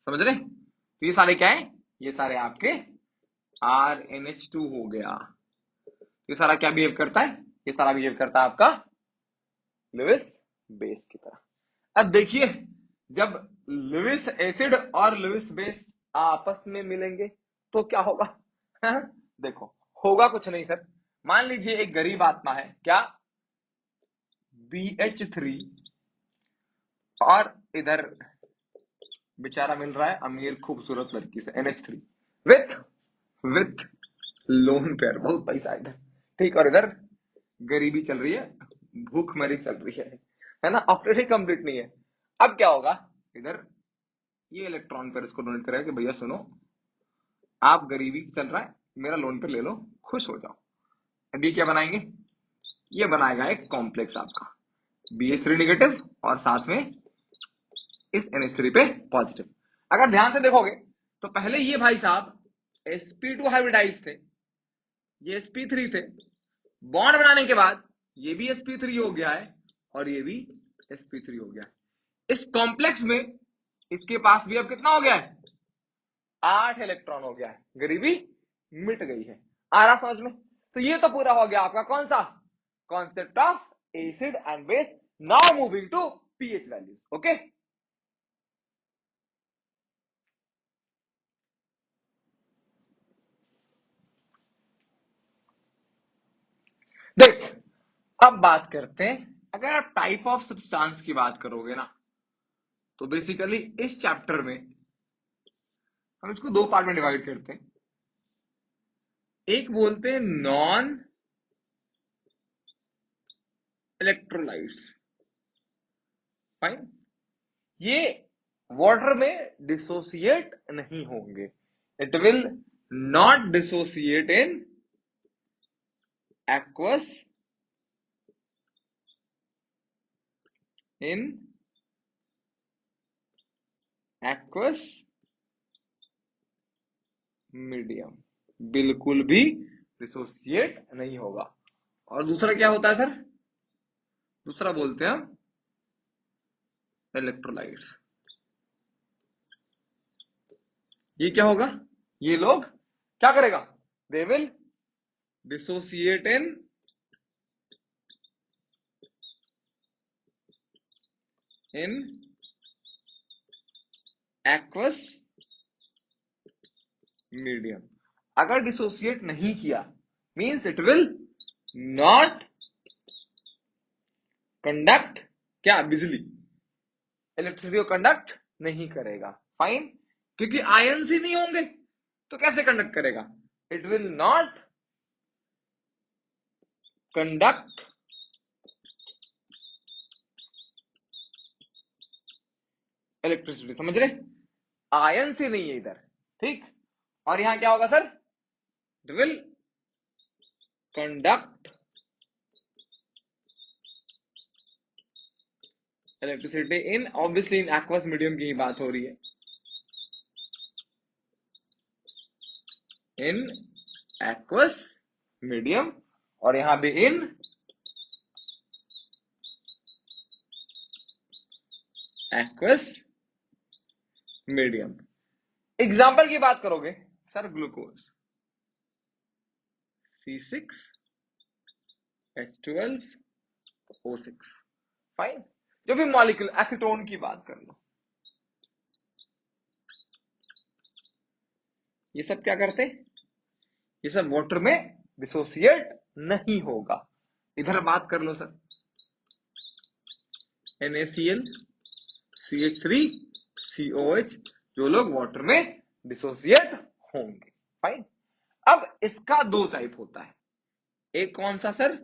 समझ रहे। तो ये सारे क्या है, ये सारे आपके RNH2 हो गया। ये सारा क्या बिहेव करता है, ये सारा बिहेव करता है आपका लुईस बेस की तरह। अब देखिए जब लुईस एसिड और लुईस बेस आपस में मिलेंगे तो क्या होगा। हाँ? देखो होगा कुछ नहीं सर, मान लीजिए एक गरीब आत्मा है क्या, BH3, और इधर बेचारा मिल रहा है अमीर खूबसूरत लड़की से NH3 विथ लोन पेयर, बहुत पैसा इधर। ठीक, और इधर गरीबी चल रही है, भूखमरी चल रही है ना, ऑपरेशन कंप्लीट नहीं है। अब क्या होगा, इधर ये इलेक्ट्रॉन पेयर इसको डोनेट करेगा कि भैया सुनो, आप गरीबी चल रहा है, मेरा लोन पे ले लो, खुश हो जाओ। अभी क्या बनाएंगे, ये बनाएगा एक कॉम्प्लेक्स आपका BH3 नेगेटिव और साथ में इस NH3 पे पॉजिटिव। अगर ध्यान से देखोगे तो पहले ये भाई साहब sp2 हाइब्रिडाइज थे, ये sp3 थे, बॉन्ड बनाने के बाद ये भी sp3 हो गया है और ये भी sp3 हो गया है। इस कॉम्प्लेक्स में इसके पास भी अब कितना हो गया है, 8 इलेक्ट्रॉन हो गया है, गरीबी मिट गई है। आ रहा समझ में। तो ये तो पूरा हो गया आपका कौन सा, concept of acid and base. Now moving to pH values. Okay, देख अब बात करते हैं, अगर आप टाइप ऑफ सब्सटेंस की बात करोगे ना, तो बेसिकली इस चैप्टर में हम इसको दो पार्ट में डिवाइड करते हैं। एक बोलते हैं नॉन इलेक्ट्रोलाइट्स, फाइन, ये वाटर में डिसोसिएट नहीं होंगे, it will not dissociate in aqueous in aqueous medium, बिल्कुल भी डिसोसिएट नहीं होगा। और दूसरा क्या होता है सर, दूसरा बोलते हैं हम इलेक्ट्रोलाइट्स। ये क्या होगा, ये लोग क्या करेगा, they will dissociate in aqueous medium. अगर डिसोसिएट नहीं किया means it will not conduct क्या, बिजली, इलेक्ट्रिसिटी को कंडक्ट नहीं करेगा, फाइन, क्योंकि आयंस ही नहीं होंगे तो कैसे कंडक्ट करेगा, it will not conduct electricity, समझ रहे, आयंस ही नहीं है इधर। ठीक, और यहां क्या होगा sir, it will conduct electricity in, obviously in aqueous medium की ही बात हो रही है, इन एक्वस मीडियम, और यहां भी इन एक्वस मीडियम। एग्जाम्पल की बात करोगे सर, ग्लूकोज C6H12O6, फाइन, जो भी मॉलिक्यूल, एसीटोन की बात कर लो, ये सब क्या करते, ये सब वाटर में डिसोसिएट नहीं होगा। इधर बात कर लो सर, NaCl, CH3, COH, जो लोग वाटर में डिसोसिएट होंगे। फाइन। अब इसका दो टाइप होता है, एक कौन सा सर,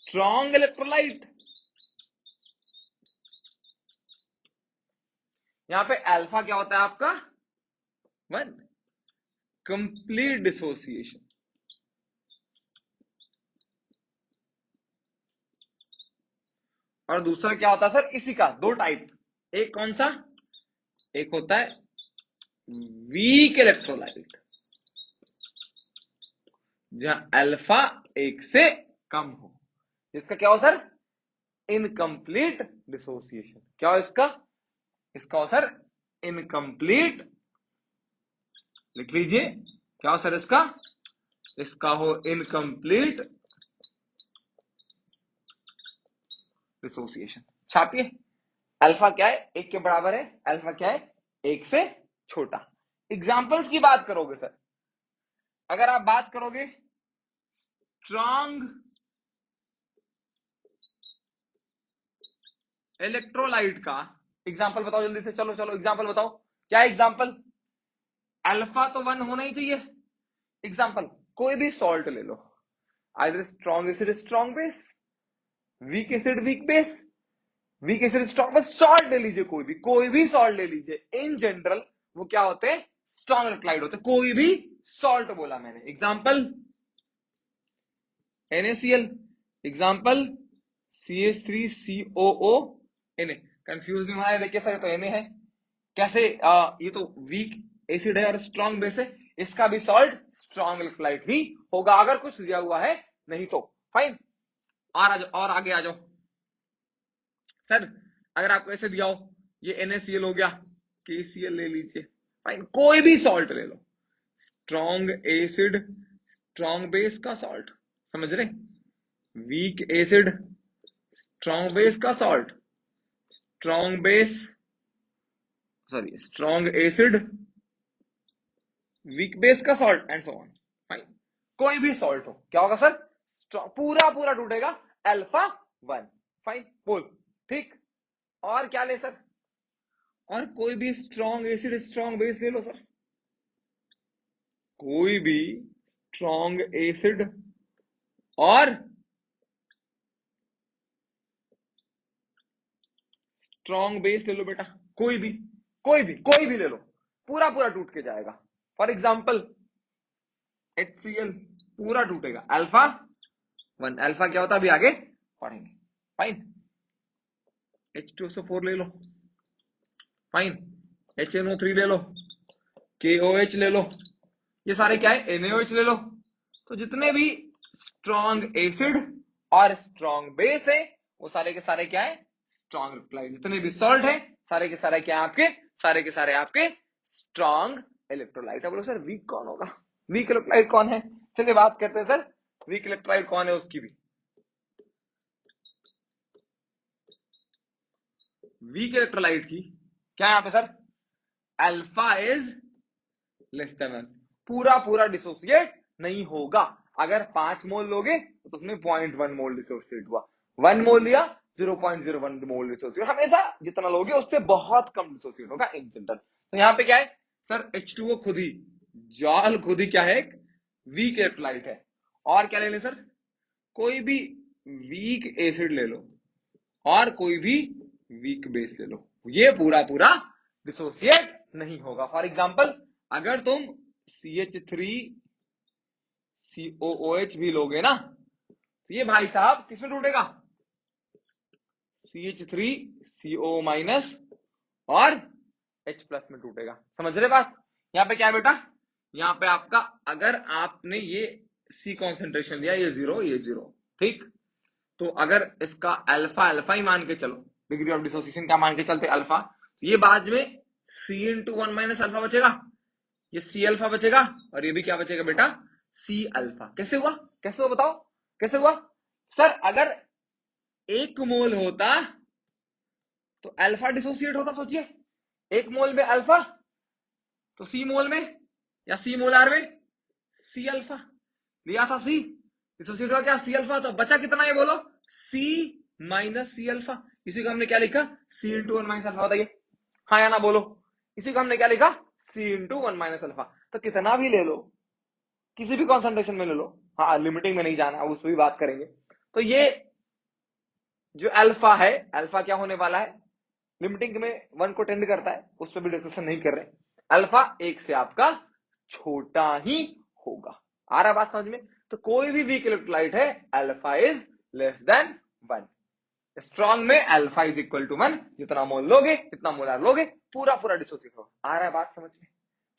स्ट्रॉन्ग इलेक्ट्रोलाइट, यहां पे अल्फा क्या होता है आपका 1, कंप्लीट डिसोसिएशन, और दूसरा क्या होता है सर, इसी का दो टाइप, एक कौन सा, एक होता है वीक इलेक्ट्रोलाइट, जहां अल्फा 1 से कम हो, इसका क्या हो सर, इनकम्प्लीट डिसोसिएशन, क्या हो इसका, इसका हो सर इनकम्प्लीट, लिख लीजिए, क्या हो सर इसका, इसका हो इनकम्प्लीट डिसोसिएशन, छापिए, अल्फा क्या है 1 के बराबर है, अल्फा क्या है 1 से छोटा। एग्जाम्पल्स की बात करोगे सर, अगर आप बात करोगे स्ट्रॉन्ग इलेक्ट्रोलाइट का, एग्जाम्पल बताओ जल्दी से, चलो चलो एग्जाम्पल बताओ, क्या एग्जाम्पल, अल्फा तो 1 होना ही चाहिए, एग्जाम्पल कोई भी सॉल्ट ले लो, either strong acid strong base, weak acid weak base, weak acid strong, बस सॉल्ट ले लीजिए, कोई भी सॉल्ट ले लीजिए, इन जनरल वो क्या होते हैं, स्ट्रॉन्ग इलेक्ट्रोलाइट होते हैं, कोई भी सॉल्ट बोला मैंने, example NaCl, example CH3COO Na, confuse नहीं होना है, देखिए सर तो Na है, कैसे ये तो वीक एसिड है और स्ट्रॉन्ग बेस है, इसका भी सॉल्ट स्ट्रॉन्ग इलेक्ट्रोलाइट ही होगा अगर कुछ दिया हुआ है, नहीं तो फाइन। और आगे आ जाओ सर, अगर आपको ऐसे दिया हो ये NaCl हो गया, KCl ले लीजिए, फाइन, कोई भी सॉल्ट ले लो, स्ट्रॉन्ग एसिड स्ट्रॉन्ग बेस का सॉल्ट, समझ रहे, वीक एसिड स्ट्रॉन्ग बेस का salt, strong base sorry strong acid weak base का salt and so on, fine, कोई भी सॉल्ट हो क्या होगा सर, पूरा पूरा टूटेगा अल्फा 1, फाइन, बोल ठीक। और क्या ले सर, और कोई भी स्ट्रॉन्ग एसिड स्ट्रॉन्ग बेस ले लो सर, कोई भी स्ट्रॉन्ग एसिड और स्ट्रॉन्ग बेस ले लो बेटा, कोई भी ले लो, पूरा पूरा टूट के जाएगा, फॉर एग्जाम्पल HCl पूरा टूटेगा अल्फा 1, अल्फा क्या होता है अभी आगे पढ़ेंगे, फाइन, H2SO4 ले लो, फाइन, HNO3 ले लो, KOH ले लो, ये सारे क्या है NaOH ले लो, तो जितने भी स्ट्रॉन्ग एसिड और स्ट्रॉन्ग बेस है वो सारे के सारे क्या है स्ट्रॉन्ग इलेक्ट्रोलाइट, जितने भी सॉल्ट है सारे के सारे क्या है आपके, सारे के सारे आपके स्ट्रॉन्ग इलेक्ट्रोलाइट। अब बोलो सर वीक कौन होगा, वीक इलेक्ट्रोलाइट कौन है, चलिए बात करते हैं सर वीक इलेक्ट्रोलाइट कौन है उसकी भी। वीक इलेक्ट्रोलाइट की क्या यहाँ पे sir, alpha is less than 1, पूरा पूरा डिसोसिएट नहीं होगा, अगर 5 मोल लोगे तो उसमें 0.1 मोल डिसोसिएट हुआ, 1 मोल लिया 0.01 मोल डिसोसिएट, हमेशा जितना लोगे उससे बहुत कम डिसोसिएट होगा इन जनरल। तो यहाँ पे क्या है सर H2O खुद ही जॉल खुद ही क्या है एक वीक इलेक्ट्रोलाइट है, और क्या ले लें सर, कोई भी वीक एसिड ले लो और कोई भी वीक बेस ले लो, ये पूरा पूरा डिसोसिएट नहीं होगा। फॉर एग्जाम्पल अगर तुम CH3COOH भी लोगे ना तो ये भाई साहब किसमें टूटेगा, CH3CO माइनस और H+ में टूटेगा, समझ रहे बात। यहाँ पे क्या है बेटा, यहाँ पे आपका अगर आपने ये C कॉन्सेंट्रेशन लिया, ये 0 ये 0, ठीक, तो अगर इसका अल्फा अल्फा ही मान के चलो, डिग्री ऑफ डिसोसिएशन क्या मान के चलते अल्फा, तो ये बाद में C×1 माइनस अल्फा बचेगा, ये C अल्फा बचेगा और ये भी क्या बचेगा बेटा C अल्फा। कैसे हुआ, कैसे हुआ बताओ, कैसे हुआ सर, अगर 1 मोल होता तो अल्फा डिसोसिएट होता, सोचिए 1 मोल में अल्फा तो C मोल में या C मोलार में C अल्फा लिया था, C डिसोसिएट हुआ क्या C अल्फा, तो बचा कितना ये बोलो C माइनस C अल्फा, इसी को हमने क्या लिखा C×1 माइनस अल्फा, बताइए हाँ या ना बोलो, इसी को हमने क्या लिखा C×1 माइनस अल्फा। तो कितना भी ले लो, किसी भी कॉन्सेंट्रेशन में ले लो, हाँ लिमिटिंग में नहीं जाना, उस पर भी बात करेंगे। तो ये जो अल्फा है, अल्फा क्या होने वाला है, लिमिटिंग में 1 को टेंड करता है, उस पर भी डिस्कशन नहीं कर रहे। अल्फा 1 से आपका छोटा ही होगा। आ रहा बात समझ में? तो कोई भी वीक इलेक्ट्रोलाइट है, alpha is less than 1। Strong में अल्फा इज इक्वल टू 1, जितना मोल लोगे जितना मोलार लोगे पूरा पूरा डिसोसिएट होगा। आ रहा है बात समझ में?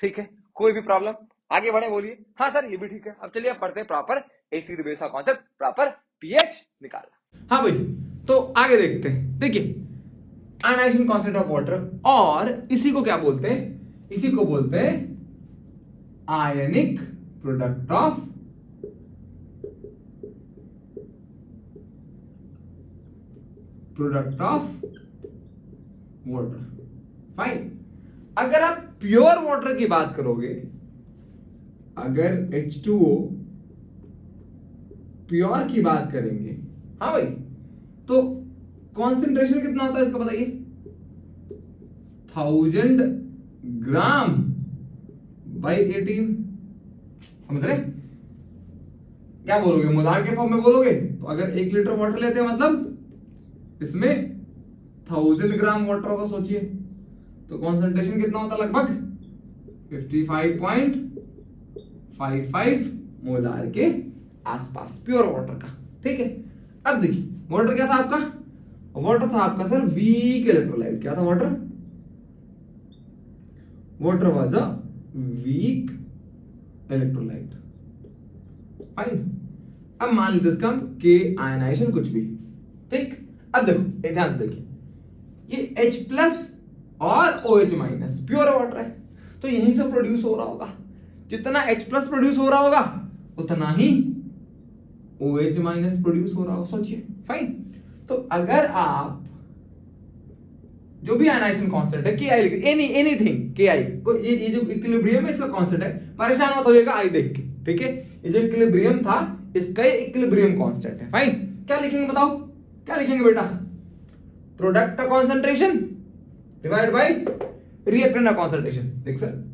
ठीक है, कोई भी प्रॉब्लम? आगे बढ़े, बोलिए। हाँ सर ये भी ठीक है। अब चलिए अब पढ़ते हैं प्रॉपर एसिड बेस का कॉन्सेप्ट, प्रॉपर पीएच निकालना। हाँ भाई, तो आगे देखते हैं। देखिए आयनाइजेशन कांस्टेंट ऑफ वाटर, और इसी को क्या बोलते हैं, इसी को बोलते हैं ionic product of water. Fine. अगर आप प्योर वाटर की बात करोगे, अगर H2O प्योर की बात करेंगे, हाँ भाई, तो कॉन्सेंट्रेशन कितना होता है इसका बताइए? 1000 ग्राम बाई 18। समझ रहे? क्या बोलोगे, मोलार के फॉर्म में बोलोगे? तो अगर 1 लीटर वाटर लेते हैं, मतलब इसमें 1000 ग्राम वाटर होगा, सोचिए। तो कॉन्सेंट्रेशन कितना होता है? लगभग 55.55 मोलार के आसपास प्योर वाटर का। ठीक है, अब देखिए वाटर क्या था आपका? वाटर था आपका सर वीक इलेक्ट्रोलाइट। क्या था water? Water was a weak electrolyte. Fine. अब मान लीजिए इसका हम के आयनाइजेशन कुछ भी। ठीक, अब देखो ध्यान से देखिए, ये H प्लस और OH माइनस प्योर वाटर है, तो यहीं से प्रोड्यूस हो रहा होगा। जितना H प्लस प्रोड्यूस हो रहा होगा उतना ही OH माइनस प्रोड्यूस हो रहा होगा, सोचिए। फाइन। तो अगर आप जो भी आयनाइजेशन कांस्टेंट है के आई, एनीथिंग के आई को, ये जो इक्विलिब्रियम है इसका कांस्टेंट है, परेशान मत होइएगा आई देख के। ठीक है, ये जो इक्विलिब्रियम था इसका इक्विलिब्रियम कांस्टेंट है। फाइन। क्या लिखेंगे बताओ, क्या लिखेंगे बेटा? प्रोडक्ट का कॉन्सेंट्रेशन डिवाइड बाय रिएक्टेंट का कॉन्सेंट्रेशन। देख sir,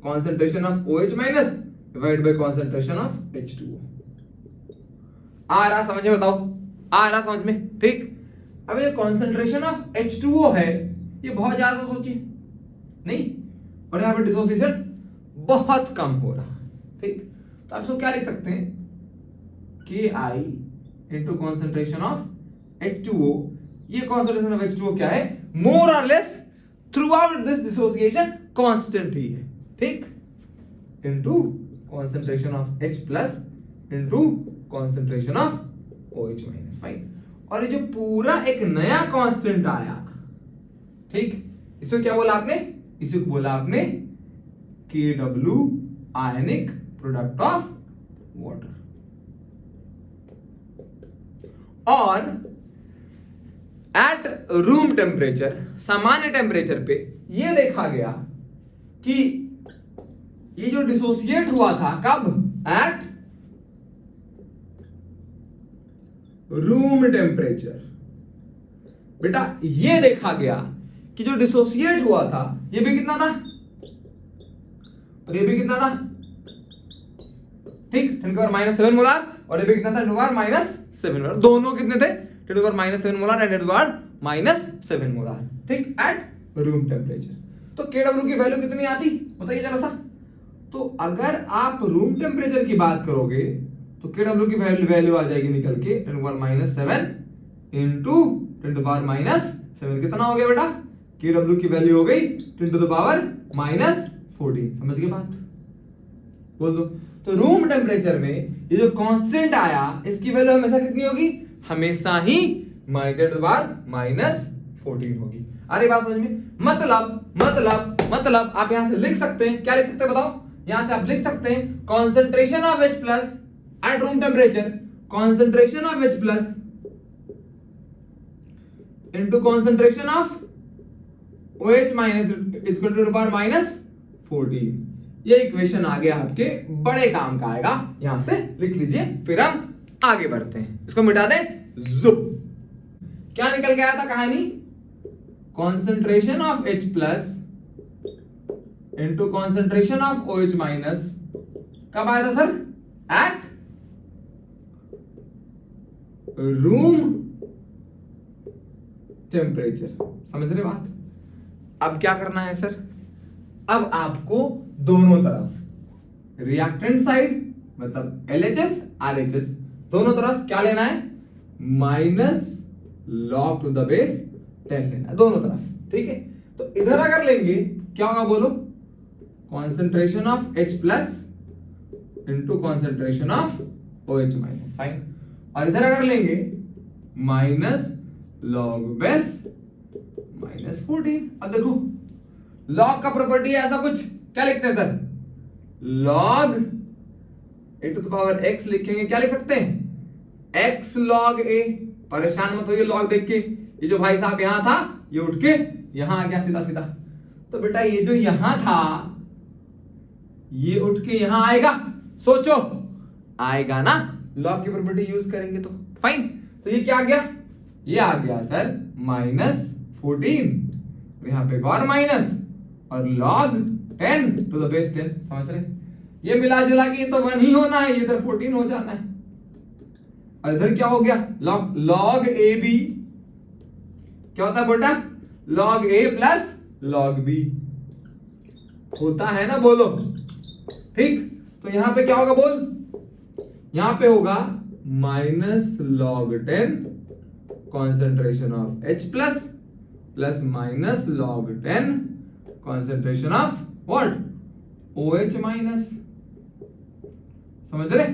concentration of OH minus divided by concentration of H2O। आ रहा समझ में? बताओ, आ रहा समझ में? ठीक। अब ये concentration of H2O है, ये बहुत ज्यादा, सोचिए नहीं, और यहाँ पे डिसोसिएशन बहुत कम हो रहा है। ठीक, तो आप इसको क्या लिख सकते हैं? KI into concentration of H2O। ये कॉन्सेंट्रेशन ऑफ H2O क्या है? मोर और less throughout this dissociation constant ही है। ठीक, into concentration of H plus into concentration of OH minus. Fine. और ये जो पूरा एक नया कांस्टेंट आया, ठीक, इसको क्या बोला आपने? इसे बोला आपने KW ionic product of water. और एट रूम टेम्परेचर, सामान्य टेम्परेचर पे ये देखा गया कि ये जो डिसोसिएट हुआ था, कब? Eight room temperature. बेटा ये देखा गया कि जो डिसोसिएट हुआ था ये भी कितना था और ये भी कितना था? ठीक, 10⁻⁷ मोलार, और ये भी कितना था? 10⁻⁷ मोलार। दोनों कितने थे? 10⁻⁷ मोलार एंड 10⁻⁷ मोलार। ठीक, एट रूम टेम्परेचर। तो KW की वैल्यू कितनी आती बताइए जरा सा। तो अगर आप रूम टेम्परेचर की बात करोगे तो KW की वैल्यू आ जाएगी निकल के 10⁻⁷ इंटू 10⁻⁷। कितना हो गया बेटा? KW की वैल्यू हो गई 10⁻⁻14। समझ गए बात? बोल दो। तो रूम टेम्परेचर में ये जो कांस्टेंट आया इसकी वैल्यू हमेशा कितनी होगी? हमेशा ही 10⁻⁻14 होगी। अरे बात समझ में? मतलब आप यहां से लिख सकते हैं, क्या लिख सकते हैं बताओ? यहां से आप लिख सकते हैं concentration of H plus at room temperature, concentration of H plus into concentration of OH minus equal to -14। ये इक्वेशन आ गया आपके, बड़े काम का आएगा, यहां से लिख लीजिए। फिर हम आगे बढ़ते हैं, इसको मिटा दें। जुप। क्या निकल के आया था कहानी? Concentration of H plus into concentration of OH minus कब आया था सर? Eight room temperature. समझ रहे बात? अब क्या करना है सर? अब आपको दोनों तरफ रिएक्टेंट साइड मतलब LHS RHS दोनों तरफ क्या लेना है? Minus log to the base 10 लेना है दोनों तरफ। ठीक है, तो इधर अगर लेंगे क्या होगा बोलो? Concentration of H plus into concentration of OH minus. Fine. और इधर अगर लेंगे माइनस log बेस माइनस 14। अब देखो log का प्रॉपर्टी है ऐसा कुछ, क्या लिखते हैं sir? log a to the power x लिखेंगे, क्या लिख सकते हैं? x log a। परेशान मत होइए log देख के, ये जो भाई साहब यहां था ये उठ के यहां आ गया सीधा सीधा, तो बेटा ये जो यहां था ये उठ के यहां आएगा। सोचो आएगा ना, log की प्रॉपर्टी यूज करेंगे तो। फाइन, तो ये क्या आ गया? ये आ गया सर माइनस 14, यहां पे और माइनस और log 10 टू द बेस 10। समझ रहे? ये मिला जुला के तो 1 ही होना है, ये इधर 14 हो जाना है। और इधर क्या हो गया? log AB क्या होता है बेटा? log A plus log B होता है ना, बोलो। ठीक, तो यहां पे क्या होगा बोल? यहां पे होगा minus log 10 concentration of H plus plus minus log 10 concentration of what? OH minus. समझ रहे?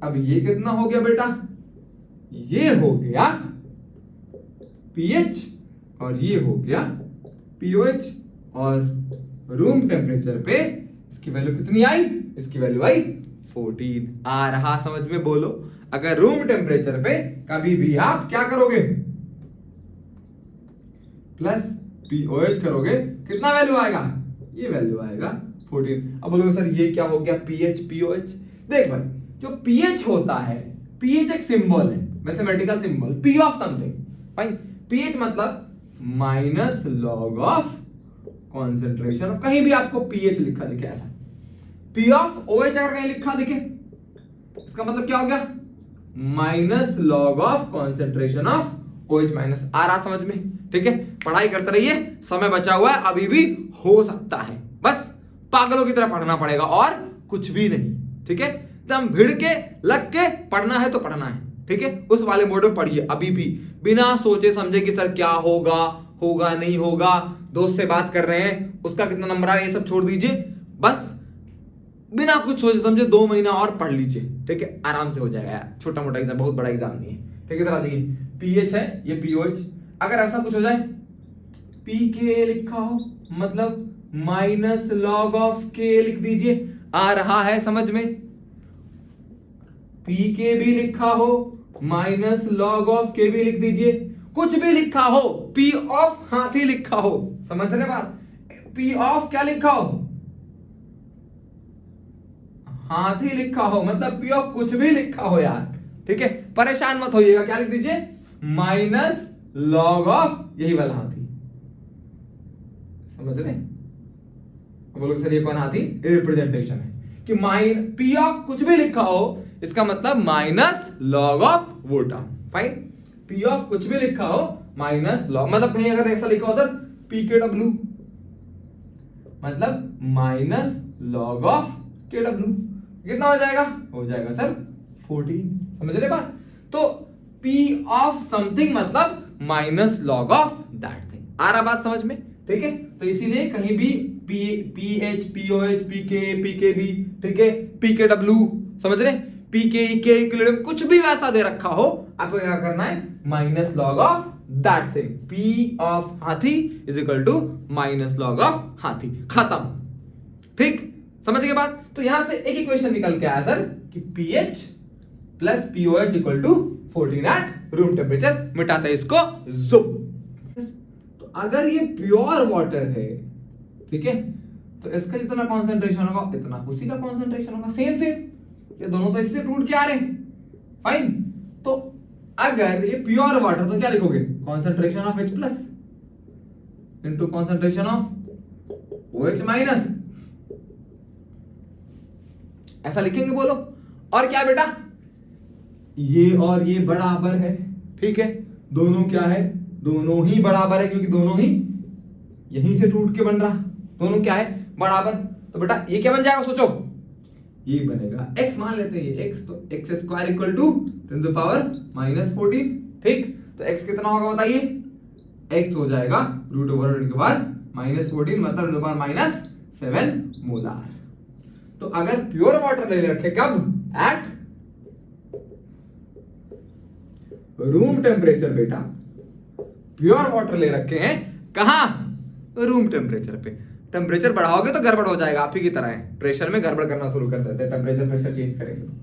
अब ये कितना हो गया बेटा? ये हो गया pH और ये हो गया pOH। और रूम टेम्परेचर पे इसकी वैल्यू कितनी आई? इसकी वैल्यू आई 14। आ रहा समझ में? बोलो, अगर रूम टेम्परेचर पे कभी भी आप क्या करोगे? प्लस pOH करोगे, कितना वैल्यू आएगा? ये वैल्यू आएगा 14। अब बोलोगे सर ये क्या हो गया? pH pOH। देख भाई, जो pH होता है, pH एक सिंबल है, mathematical symbol, p of something. Fine, pH मतलब माइनस log ऑफ कॉन्सेंट्रेशन। कहीं भी आपको pH लिखा दिखे ऐसा, p ऑफ OH अगर कहीं लिखा दिखे इसका मतलब क्या हो गया? Minus log of concentration of OH minus. आ रहा समझ में? ठीक है, पढ़ाई करते रहिए, समय बचा हुआ है, अभी भी हो सकता है। बस पागलों की तरह पढ़ना पड़ेगा और कुछ भी नहीं। ठीक है, एकदम भिड़ के लग के पढ़ना है तो पढ़ना है। ठीक है, उस वाले मोड में पढ़िए अभी भी, बिना सोचे समझे कि सर क्या होगा, होगा नहीं होगा, दोस्त से बात कर रहे हैं उसका कितना नंबर आया, ये सब छोड़ दीजिए। बस बिना कुछ सोचे समझे 2 महीना और पढ़ लीजिए। ठीक है, आराम से हो जाएगा यार, छोटा मोटा एग्जाम, बहुत बड़ा एग्जाम नहीं है। ठीक है, जरा देखिए pH है, ये pOH। अगर ऐसा कुछ हो जाए pK लिखा हो, मतलब माइनस log ऑफ K लिख दीजिए। आ रहा है समझ में? pK भी लिखा हो, माइनस log ऑफ K भी लिख दीजिए। कुछ भी लिखा हो, P ऑफ हाथी लिखा हो, समझ रहे बात? P ऑफ क्या लिखा हो? हाथी लिखा हो, मतलब P ऑफ कुछ भी लिखा हो यार। ठीक है, परेशान मत होइएगा, क्या लिख दीजिए? माइनस log ऑफ यही वाला हाथी। समझ रहे? बोलोगे सर ये कौन हाथी? ये रिप्रेजेंटेशन है कि P ऑफ कुछ भी लिखा हो इसका मतलब माइनस log ऑफ वो टर्म। फाइन, P ऑफ कुछ भी लिखा हो माइनस log, मतलब कहीं अगर ऐसा लिखा हो सर PKW मतलब माइनस log ऑफ KW, कितना हो जाएगा? हो जाएगा सर 14। समझ रहे बात? तो P ऑफ समथिंग मतलब minus log of that thing. आ रहा बात समझ में? ठीक है, तो इसीलिए कहीं भी pH pOH pK pKb, ठीक है, PKW, समझ रहे? PKE इक्विलिब्रियम कुछ भी वैसा दे रखा हो, आपको क्या करना है? Minus log of that thing. P of हाथी is equal to minus log of हाथी। खत्म। ठीक, समझ गए बात? तो यहां से एक इक्वेशन निकल के आया सर कि pH plus pOH equal to 14 at room temperature. मिटाते इसको जुप। तो अगर ये प्योर वाटर है, ठीक है, तो इसका जितना कॉन्सेंट्रेशन होगा इतना उसी का कॉन्सेंट्रेशन होगा, सेम सेम। ये दोनों तो इससे टूट के आ रहे हैं। फाइन, तो अगर ये प्योर वाटर तो क्या लिखोगे? Concentration of H plus into concentration of OH minus, ऐसा लिखेंगे बोलो। और क्या बेटा, ये और ये बराबर है, ठीक है, दोनों क्या है, दोनों ही बराबर है, क्योंकि दोनों ही यहीं से टूट के बन रहा, दोनों क्या है, बराबर। तो बेटा ये क्या बन जाएगा, सोचो, ये बनेगा x, मान लेते हैं ये x, तो x square equal to 10 to power -14, ठीक। तो x कितना होगा बताइए, x हो जाएगा रूट ओवर के बाद -14, मतलब 10 टू पावर -7 मोलार। तो अगर प्योर वाटर ले रखे कब, एट रूम टेम्परेचर, बेटा प्योर वाटर ले रखे हैं कहां, रूम टेम्परेचर पे। टेम्परेचर बढ़ाओगे तो गड़बड़ हो जाएगा, आप ही की तरह है, प्रेशर में गड़बड़ करना शुरू कर देते हैं, टेम्परेचर प्रेशर चेंज करेंगे तो।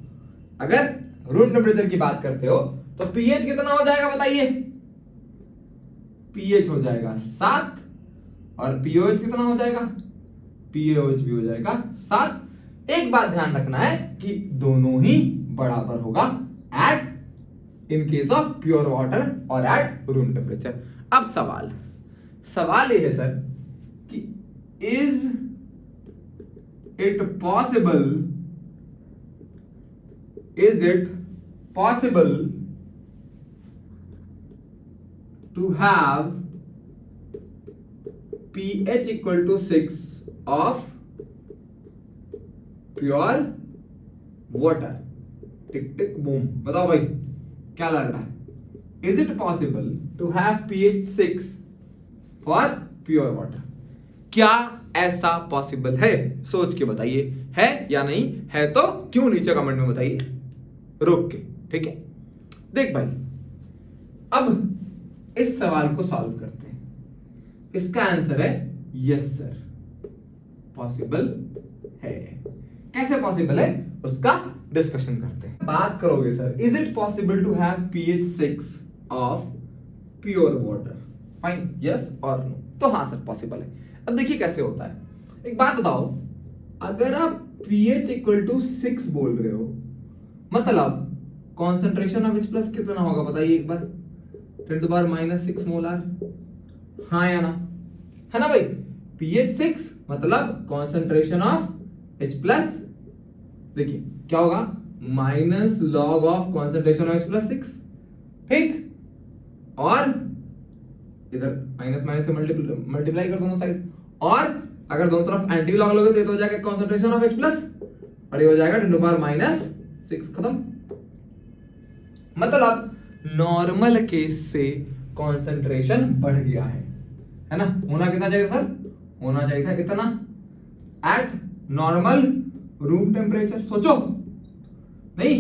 अगर रूम टेम्परेचर की बात करते हो तो पीएच कितना हो जाएगा बताइए, पीएच हो जाएगा 7, और पीओएच कितना हो जाएगा, पीओएच भी हो जाएगा 7। एक बात ध्यान रखना है कि दोनों ही बराबर होगा at, in case of pure water और एट रूम टेम्परेचर। अब सवाल ये है सर कि is it possible to have pH equal to 6 of pure water, tick tick boom, बताओ भाई क्या लग रहा है, is it possible to have pH 6 for pure water, क्या ऐसा पॉसिबल है, सोच के बताइए, है या नहीं है, तो क्यों नीचे कमेंट में बताइए रोक के, ठीक है। देख भाई, अब इस सवाल को सॉल्व करते हैं, इसका आंसर है यस सर, पॉसिबल है। कैसे पॉसिबल है उसका डिस्कशन करते हैं। बात करोगे sir, is it possible to have pH 6 of pure water, fine, yes और नो, तो हाँ सर पॉसिबल है। अब देखिए कैसे होता है, एक बात बताओ, अगर आप pH इक्वल टू 6 बोल रहे हो, मतलब कॉन्सेंट्रेशन ऑफ H प्लस कितना होगा बताइए एक बार, 10 टू पावर -6 मोलार, हाँ या ना, है ना भाई। pH 6 मतलब कॉन्सेंट्रेशन ऑफ H प्लस, देखिए क्या होगा, minus log of concentration of H plus 6, ठीक, और इधर माइनस माइनस से मल्टीप्लाई कर दोनों साइड, और अगर दोनों तरफ एंटी लॉग लोगे तो ये तो हो जाएगा कॉन्सेंट्रेशन ऑफ H प्लस, और ये हो जाएगा 10 टू पावर -6, खत्म। मतलब नॉर्मल केस से कॉन्सेंट्रेशन बढ़ गया है ना, होना कितना चाहिए सर, होना चाहिए था इतना एट नॉर्मल रूम टेम्परेचर, सोचो नहीं,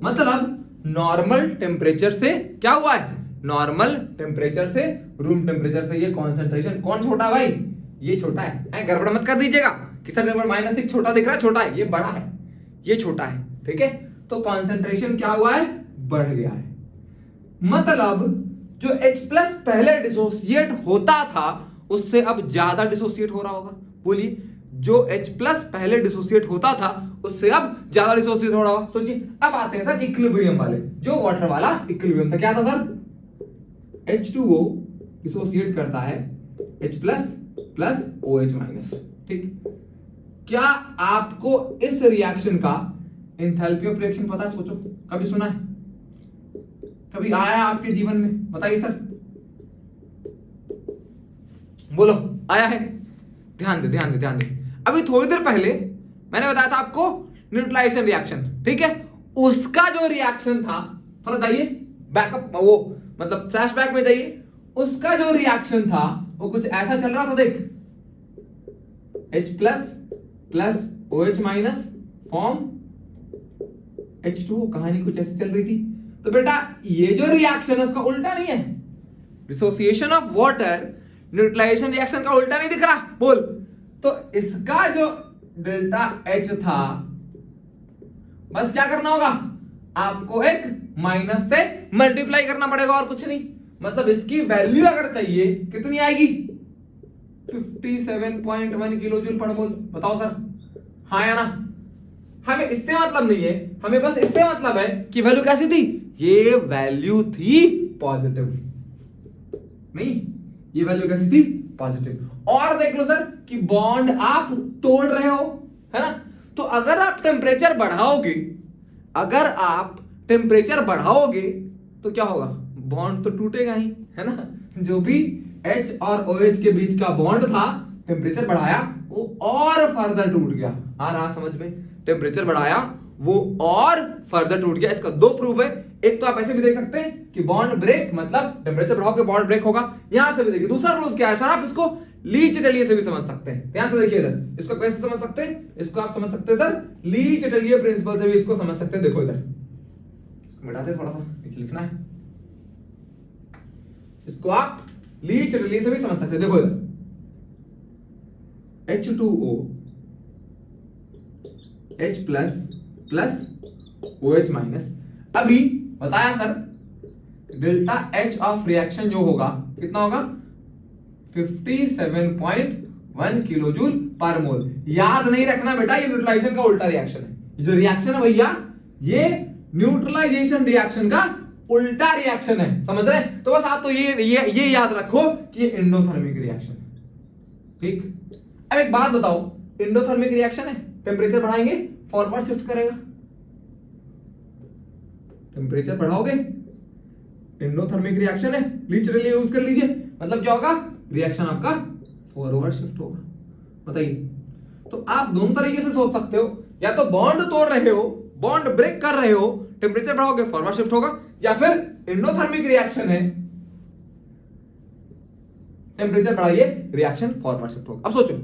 मतलब नॉर्मल टेम्परेचर से क्या हुआ है, नॉर्मल टेम्परेचर से रूम टेम्परेचर से ये कॉन्सेंट्रेशन कौन छोटा है भाई, ये छोटा है, गड़बड़ मत कर दीजिएगा कि सर -6 छोटा दिख रहा है, छोटा है, ये बड़ा है, ये छोटा है, ठीक है। तो कॉन्सेंट्रेशन क्या हुआ है, बढ़ गया है, मतलब जो H प्लस पहले डिसोसिएट होता था उससे अब ज्यादा डिसोसिएट हो रहा होगा, बोलिए, जो H प्लस पहले डिसोसिएट होता था उससे अब ज्यादा डिसोसिएट हो रहा होगा। सोचिए, अब आते हैं सर इक्विलिब्रियम वाले, जो वाटर वाला इक्विलिब्रियम था, क्या था सर, H2O डिसोसिएट करता है H plus plus OH minus, ठीक। क्या आपको इस रिएक्शन का एंथैल्पी ऑफ रिएक्शन पता है, सोचो, कभी सुना है, कभी आया है आपके जीवन में, बताइए सर, बोलो, आया है, ध्यान दे। अभी थोड़ी देर पहले मैंने बताया था आपको न्यूट्रलाइजेशन रिएक्शन, ठीक है, उसका जो रिएक्शन था, थोड़ा जाइए बैकअप, वो मतलब फ्लैशबैक में जाइए, उसका जो रिएक्शन था वो कुछ ऐसा चल रहा था, देख, H plus plus OH minus form H2O, कहानी कुछ ऐसी चल रही थी। तो बेटा ये जो रिएक्शन है उसका उल्टा नहीं है, dissociation of water neutralization reaction का उल्टा नहीं दिख रहा, बोल। तो इसका जो डेल्टा H था, बस क्या करना होगा, आपको एक माइनस से मल्टीप्लाई करना पड़ेगा और कुछ नहीं, मतलब इसकी वैल्यू अगर चाहिए कितनी आएगी, 57.1 किलो जूल पर मोल, बताओ सर, हाँ या ना। हमें इससे मतलब नहीं है, हमें बस इससे मतलब है कि वैल्यू कैसी थी, ये वैल्यू थी पॉजिटिव, नहीं, ये वैल्यू कैसी थी, पॉजिटिव। और देख लो सर कि बॉन्ड आप तोड़ रहे हो, है ना। तो अगर आप टेम्परेचर बढ़ाओगे, अगर आप टेम्परेचर बढ़ाओगे तो क्या होगा, बॉन्ड तो टूटेगा ही, है ना। जो भी H और OH के बीच का बॉन्ड था, टेम्परेचर बढ़ाया वो और फर्दर टूट गया। आ रहा समझ में, टेम्परेचर बढ़ाया वो और फर्दर टूट गया। इसका दो प्रूफ है। एक तो आप ऐसे भी देख सकते हैं कि बॉन्ड ब्रेक मतलब टेम्परेचर बढ़ाओगे बॉन्ड ब्रेक होगा, यहां से भी देखिए। दूसरा प्रूफ क्या है सर, आप इसको ली चटलिए से भी समझ सकते हैं। ध्यान से देखिए इधर, इसको कैसे समझ सकते हैं, इसको आप समझ सकते हैं सर ली चटलिए प्रिंसिपल से भी इसको समझ सकते हैं। देखो इधर, इसको मिटाते थोड़ा सा, नीचे लिखना है। इसको आप ली चटलिए से भी समझ सकते हैं। देखो इधर H2O H plus plus OH minus. अभी बताया sir delta H of reaction जो होगा कितना होगा, 57.1 किलोजूल पर मोल। याद नहीं रखना बेटा, ये न्यूट्रलाइजेशन का उल्टा रिएक्शन है। ये जो रिएक्शन है भैया, ये न्यूट्रलाइजेशन रिएक्शन का उल्टा रिएक्शन है, समझ रहे हैं। तो बस आप तो ये याद रखो कि ये एंडोथर्मिक रिएक्शन है, ठीक। अब एक बात बताओ, एंडोथर्मिक रिएक्शन है, टेम्परेचर बढ़ाएंगे फॉरवर्ड शिफ्ट करेगा, टेम्परेचर बढ़ाओगे एंडोथर्मिक रिएक्शन है, लिटरली यूज कर लीजिए। मतलब क्या होगा, रिएक्शन आपका फॉरवर्ड शिफ्ट होगा। बताइए, तो आप दोनों तरीके से सोच सकते हो, या तो बॉन्ड तोड़ रहे हो, बॉन्ड ब्रेक कर रहे हो, टेम्परेचर बढ़ाओगे फॉरवर्ड शिफ्ट होगा, या फिर एंडोथर्मिक रिएक्शन है, टेम्परेचर बढ़ाइए रिएक्शन फॉरवर्ड शिफ्ट होगा। अब सोचो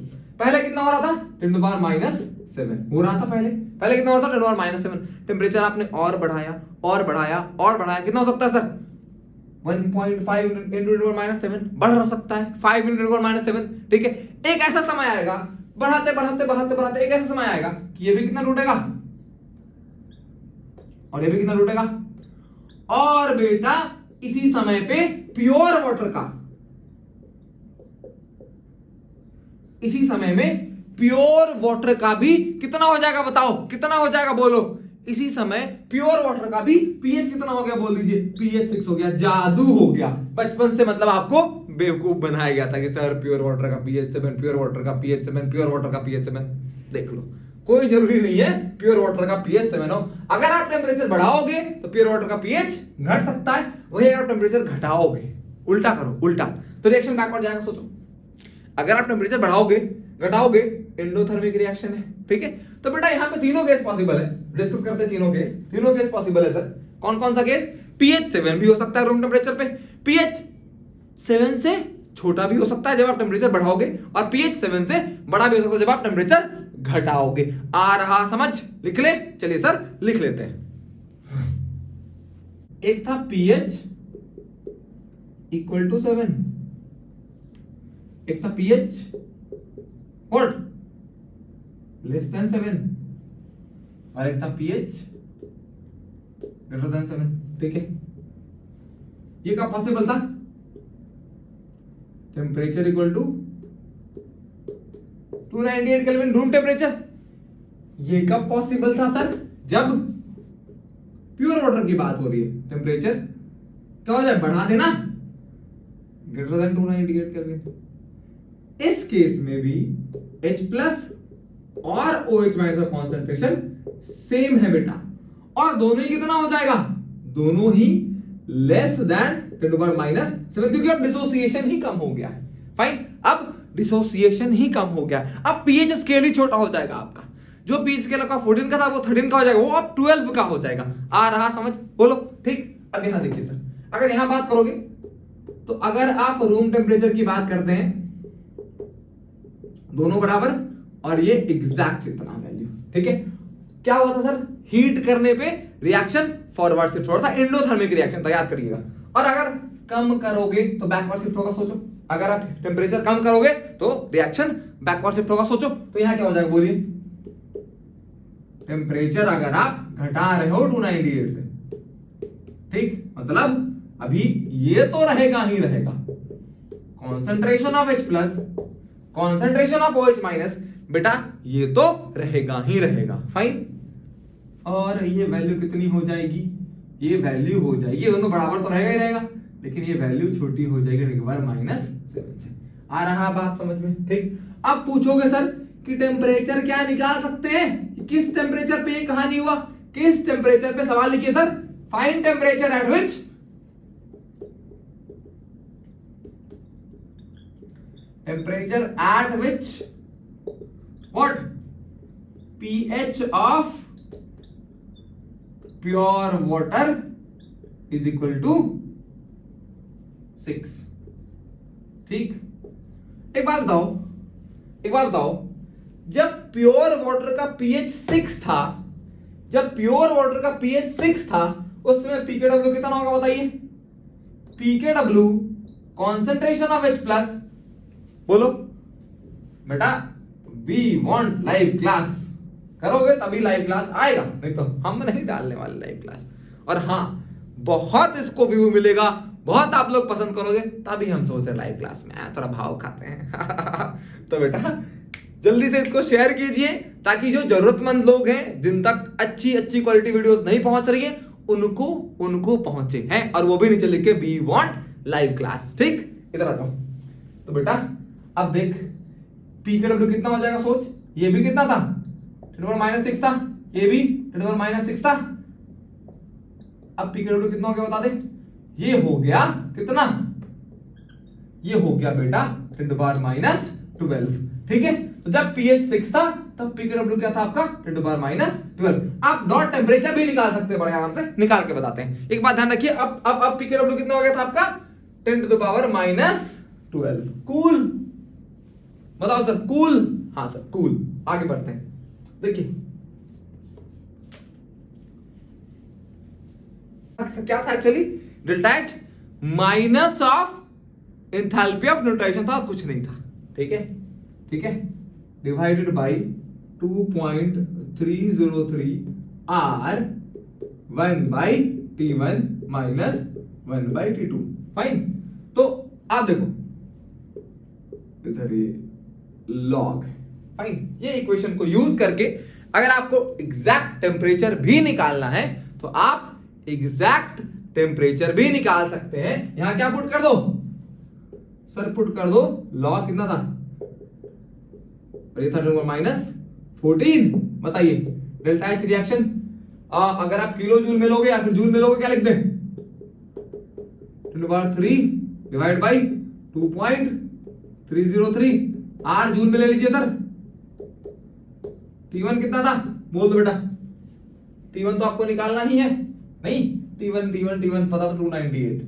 पहले कितना हो रहा था, 10 to the power -7 हो रहा था। पहले कितना हो रहा था, 10 to the power -7। टेम्परेचर आपने और बढ़ाया और बढ़ाया और बढ़ाया, कितना हो सकता है sir, 1.5 into 10 to the power -7 बढ़ सकता है, 5 into 10 to the power -7, ठीक है। एक ऐसा समय आएगा, बढ़ाते बढ़ाते बढ़ाते बढ़ाते एक ऐसा समय आएगा कि ये भी कितना टूटेगा और ये भी कितना टूटेगा। और बेटा इसी समय पे प्योर वाटर का, इसी समय में प्योर वाटर का भी कितना हो जाएगा, बताओ कितना हो जाएगा, बोलो। इसी समय प्योर वाटर का भी पीएच कितना हो गया, बोल दीजिए, पीएच 6 हो गया। जादू हो गया। बचपन से मतलब आपको बेवकूफ बनाया गया था कि सर प्योर वाटर का पीएच 7, प्योर वाटर का पीएच 7, प्योर वाटर का पीएच 7। देख लो, कोई जरूरी नहीं है प्योर वाटर का पीएच 7 हो। अगर आप टेम्परेचर बढ़ाओगे तो प्योर वाटर का पीएच घट सकता है, वही अगर आप टेम्परेचर घटाओगे, उल्टा करो उल्टा, तो रिएक्शन बैकवर्ड जाएगा। सोचो, अगर आप टेम्परेचर बढ़ाओगे घटाओगे, एंडोथर्मिक रिएक्शन है, ठीक है। तो बेटा यहाँ पे तीनों केस पॉसिबल है, डिस्कस करते हैं तीनों केस पॉसिबल है सर। कौन कौन सा केस, pH 7 भी हो सकता है रूम टेम्परेचर पे, pH 7 से छोटा भी हो सकता है जब आप टेम्परेचर बढ़ाओगे, और pH 7 से बड़ा भी हो सकता है जब आप टेम्परेचर घटाओगे। आ रहा समझ, लिख ले, चलिए सर लिख लेते हैं। एक था pH इक्वल टू 7, एक था pH व्हाट लेस देन 7, और एक था pH ग्रेटर देन 7, ठीक है। ये कब पॉसिबल था, temperature equal to 298 kelvin room temperature. ये कब पॉसिबल था सर, जब प्योर वाटर की बात हो रही है, टेम्परेचर क्या हो जाए, बढ़ा देना, ग्रेटर देन 298 केल्विन। इस केस में भी H प्लस और OH माइनस का कॉन्सेंट्रेशन सेम है बेटा, और दोनों ही कितना हो जाएगा, दोनों ही less than 10 to the power -7, क्योंकि अब डिसोसिएशन ही कम हो गया है। फाइन, अब डिसोसिएशन ही कम हो गया, अब पीएच स्केल ही छोटा हो जाएगा आपका। जो पीएच स्केल आपका 14 का था वो 13 का हो जाएगा, वो अब 12 का हो जाएगा। आ रहा समझ, बोलो ठीक। अब यहां देखिए सर, अगर यहां बात करोगे तो अगर आप रूम टेम्परेचर की बात करते हैं, दोनों बराबर, और ये एग्जैक्ट इतना वैल्यू, ठीक है। क्या हुआ था सर, हीट करने पे रिएक्शन फॉरवर्ड शिफ्ट हो रहा था, एंडोथर्मिक रिएक्शन था, याद करिएगा। और अगर कम करोगे तो बैकवर्ड शिफ्ट होगा। सोचो, अगर आप टेम्परेचर कम करोगे तो रिएक्शन बैकवर्ड शिफ्ट होगा। सोचो तो यहां क्या हो जाएगा, बोलिए। टेम्परेचर अगर आप घटा रहे हो 298 से, ठीक, मतलब अभी ये तो रहेगा ही रहेगा, concentration of H plus, concentration of OH minus, बेटा ये तो रहेगा ही रहेगा। फाइन, और ये वैल्यू कितनी हो जाएगी, ये वैल्यू हो जाएगी, ये दोनों बराबर तो रहेगा ही रहेगा, लेकिन ये वैल्यू छोटी हो जाएगी -7 से। आ रहा बात समझ में? ठीक। अब पूछोगे सर कि टेम्परेचर क्या निकाल सकते हैं, किस टेम्परेचर पे ये कहानी हुआ, किस टेम्परेचर पे सवाल लिखिए sir, find temperature at which what pH of pure water is equal to 6। ठीक। एक बात बताओ, जब प्योर वाटर का पीएच 6 था, उसमें पीकेडब्ल्यू कितना होगा बताइए? पीकेडब्ल्यू कॉन्सेंट्रेशन ऑफ H प्लस, बोलो बेटा, वी वांट लाइव क्लास, करोगे तभी लाइव क्लास आएगा, नहीं तो हम नहीं डालने वाले लाइव क्लास। और हाँ, बहुत इसको व्यू मिलेगा, बहुत आप लोग पसंद करोगे, तभी हम सोच रहे लाइव क्लास में आए, थोड़ा भाव खाते हैं। तो बेटा जल्दी से इसको शेयर कीजिए, ताकि जो जरूरतमंद लोग हैं, जिन तक अच्छी क्वालिटी वीडियोस नहीं पहुंच रही है, उनको पहुंचे हैं, और वो भी नीचे लिख के वी वांट लाइव क्लास। ठीक, इधर आ जाओ। तो बेटा अब देख, पीकेडब्ल्यू कितना हो जाएगा, सोच, ये भी कितना था, 10⁻⁶ था, ये भी 10⁻⁶ था। अब पीकेडब्ल्यू कितना हो गया बता दे? ये हो गया कितना, ये हो गया बेटा 10⁻12। ठीक है, तो जब पीएच 6 था तब पीकेडब्ल्यू क्या था आपका, 10⁻12। आप डॉट टेम्परेचर भी निकाल सकते हैं, बड़े आराम से निकाल के बताते हैं। एक बात ध्यान रखिए, अब पीकेडब्ल्यू कितना हो गया था आपका, 10⁻12 कूल। बताओ सर, कूल? हाँ सर, कूल। आगे बढ़ते हैं, देखिए क्या था actually, delta H minus of enthalpy of nutrition था, कुछ नहीं था। ठीक है, divided by 2.303 R 1/T1 minus 1/T2। Fine. तो आप देखो इधर ये लॉग, फाइन, ये इक्वेशन को यूज करके अगर आपको एग्जैक्ट टेम्परेचर भी निकालना है तो आप एग्जैक्ट टेम्परेचर भी निकाल सकते हैं। यहां क्या पुट कर दो सर, पुट कर दो लॉग कितना था, ये था -14। बताइए डेल्टा H रिएक्शन, अगर आप किलो जूल में लोगे या फिर जूल में लोगे, क्या लिख दें, 10⁻³ डिवाइड बाई 2.303 R जूल में ले लीजिए सर। T1 कितना था, बोल दो बेटा, T1 तो आपको निकालना ही है, नहीं, T1 पता था 298,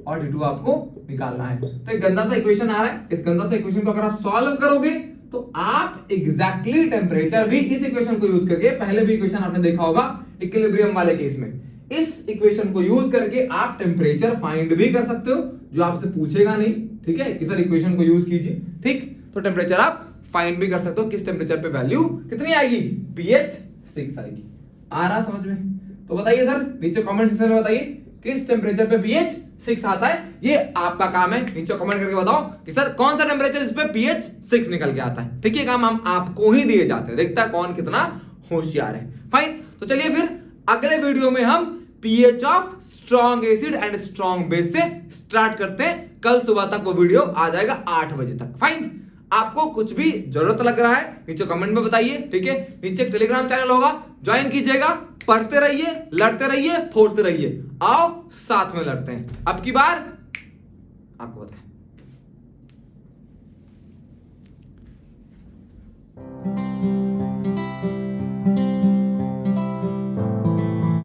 और T2 आपको निकालना है। तो एक गंदा सा इक्वेशन आ रहा है, इस गंदा सा इक्वेशन को अगर आप सॉल्व करोगे तो आप एग्जैक्टली टेम्परेचर भी इस इक्वेशन को यूज करके, पहले भी इक्वेशन आपने देखा होगा इक्विलिब्रियम वाले केस में, इस इक्वेशन को यूज करके आप टेम्परेचर फाइंड भी कर सकते हो, जो आपसे पूछेगा नहीं। ठीक है, कि सर इक्वेशन को यूज कीजिए। ठीक, तो टेम्परेचर आप फाइंड भी कर सकते हो, किस टेम्परेचर पे वैल्यू कितनी आएगी, pH 6 आएगी। आ रहा समझ में? तो बताइए सर, नीचे कमेंट सेक्शन में बताइए किस टेम्परेचर पे pH 6 आता है। ये आपका काम है, नीचे कमेंट करके बताओ कि सर कौन सा टेम्परेचर इस पे pH 6 निकल के आता है। ठीक है, काम हम आपको ही दिए जाते हैं, देखता है कौन कितना होशियार है। फाइन, तो चलिए फिर अगले वीडियो में हम pH of strong acid and strong base से स्टार्ट करते हैं। कल सुबह तक वो वीडियो आ जाएगा 8 बजे तक। फाइन, आपको कुछ भी जरूरत लग रहा है नीचे कमेंट में बताइए। ठीक है, नीचे एक टेलीग्राम चैनल होगा, ज्वाइन कीजिएगा, पढ़ते रहिए, लड़ते रहिए, फोड़ते रहिए, आओ साथ में लड़ते हैं। अब की बार आपको बताएं।